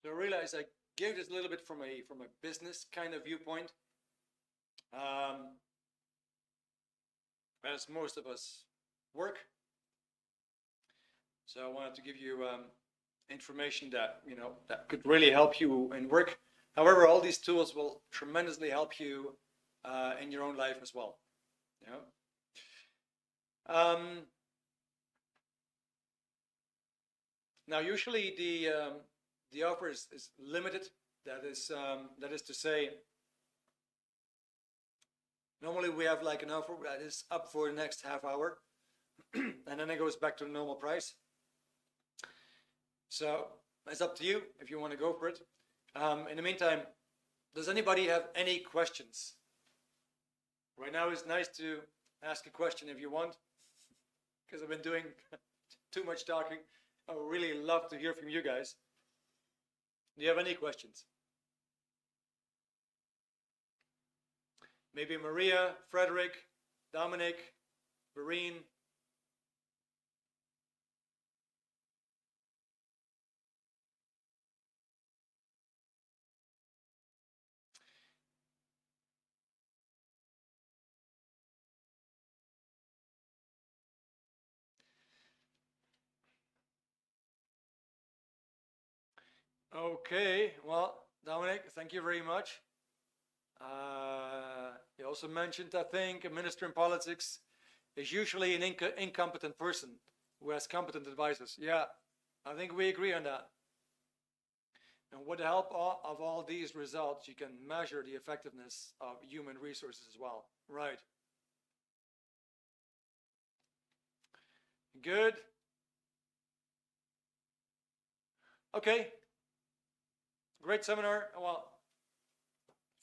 So I realize I gave this a little bit from a business kind of viewpoint, as most of us work. So I wanted to give you information that that could really help you in work. However, all these tools will tremendously help you in your own life as well. Now, usually the offer is limited. That is to say, normally we have like an offer that is up for the next half hour, and then it goes back to the normal price. So it's up to you if you want to go for it. In the meantime, does anybody have any questions? Right now it's nice to ask a question if you want, because I've been doing too much talking. I would really love to hear from you guys. Do you have any questions? Maybe Maria, Frederick, Dominic, Vereen. Okay, well, Dominic, thank you very much. You also mentioned, I think, a minister in politics is usually an incompetent person who has competent advisors. Yeah, I think we agree on that. And with the help of all these results, you can measure the effectiveness of human resources as well. Right. Good. Okay. Great seminar. Well,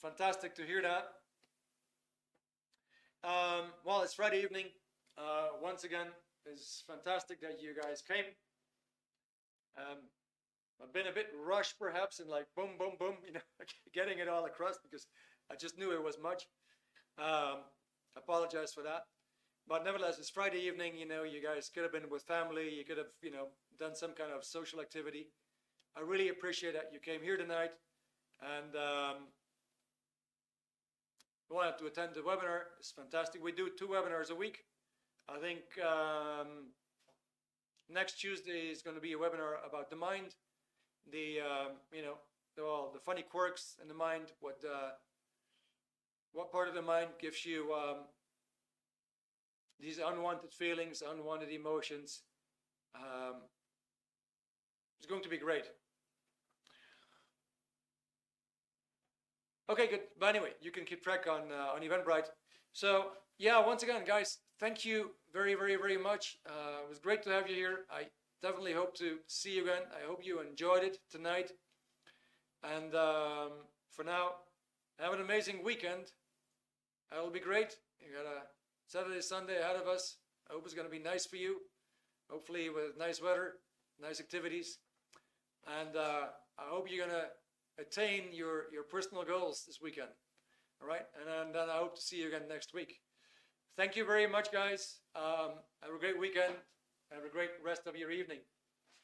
fantastic to hear that. Well, it's Friday evening. Once again, it's fantastic that you guys came. I've been a bit rushed perhaps, and like boom, boom, boom, getting it all across because I just knew it was much. Apologize for that. But nevertheless, it's Friday evening, you guys could have been with family, you could have, done some kind of social activity. I really appreciate that you came here tonight, and who want to attend the webinar, it's fantastic. We do 2 webinars a week. I think next Tuesday is going to be a webinar about the mind, the the funny quirks in the mind, what part of the mind gives you these unwanted feelings, unwanted emotions. It's going to be great. Okay, good. But anyway, you can keep track on Eventbrite. So yeah, once again, guys, thank you very, very, very much. It was great to have you here. I definitely hope to see you again. I hope you enjoyed it tonight. And for now, have an amazing weekend. It'll be great. You got a Saturday, Sunday ahead of us. I hope it's going to be nice for you. Hopefully with nice weather, nice activities. And I hope you're going to attain your personal goals this weekend. All right? And then I hope to see you again next week. Thank you very much, guys. Have a great weekend. Have a great rest of your evening.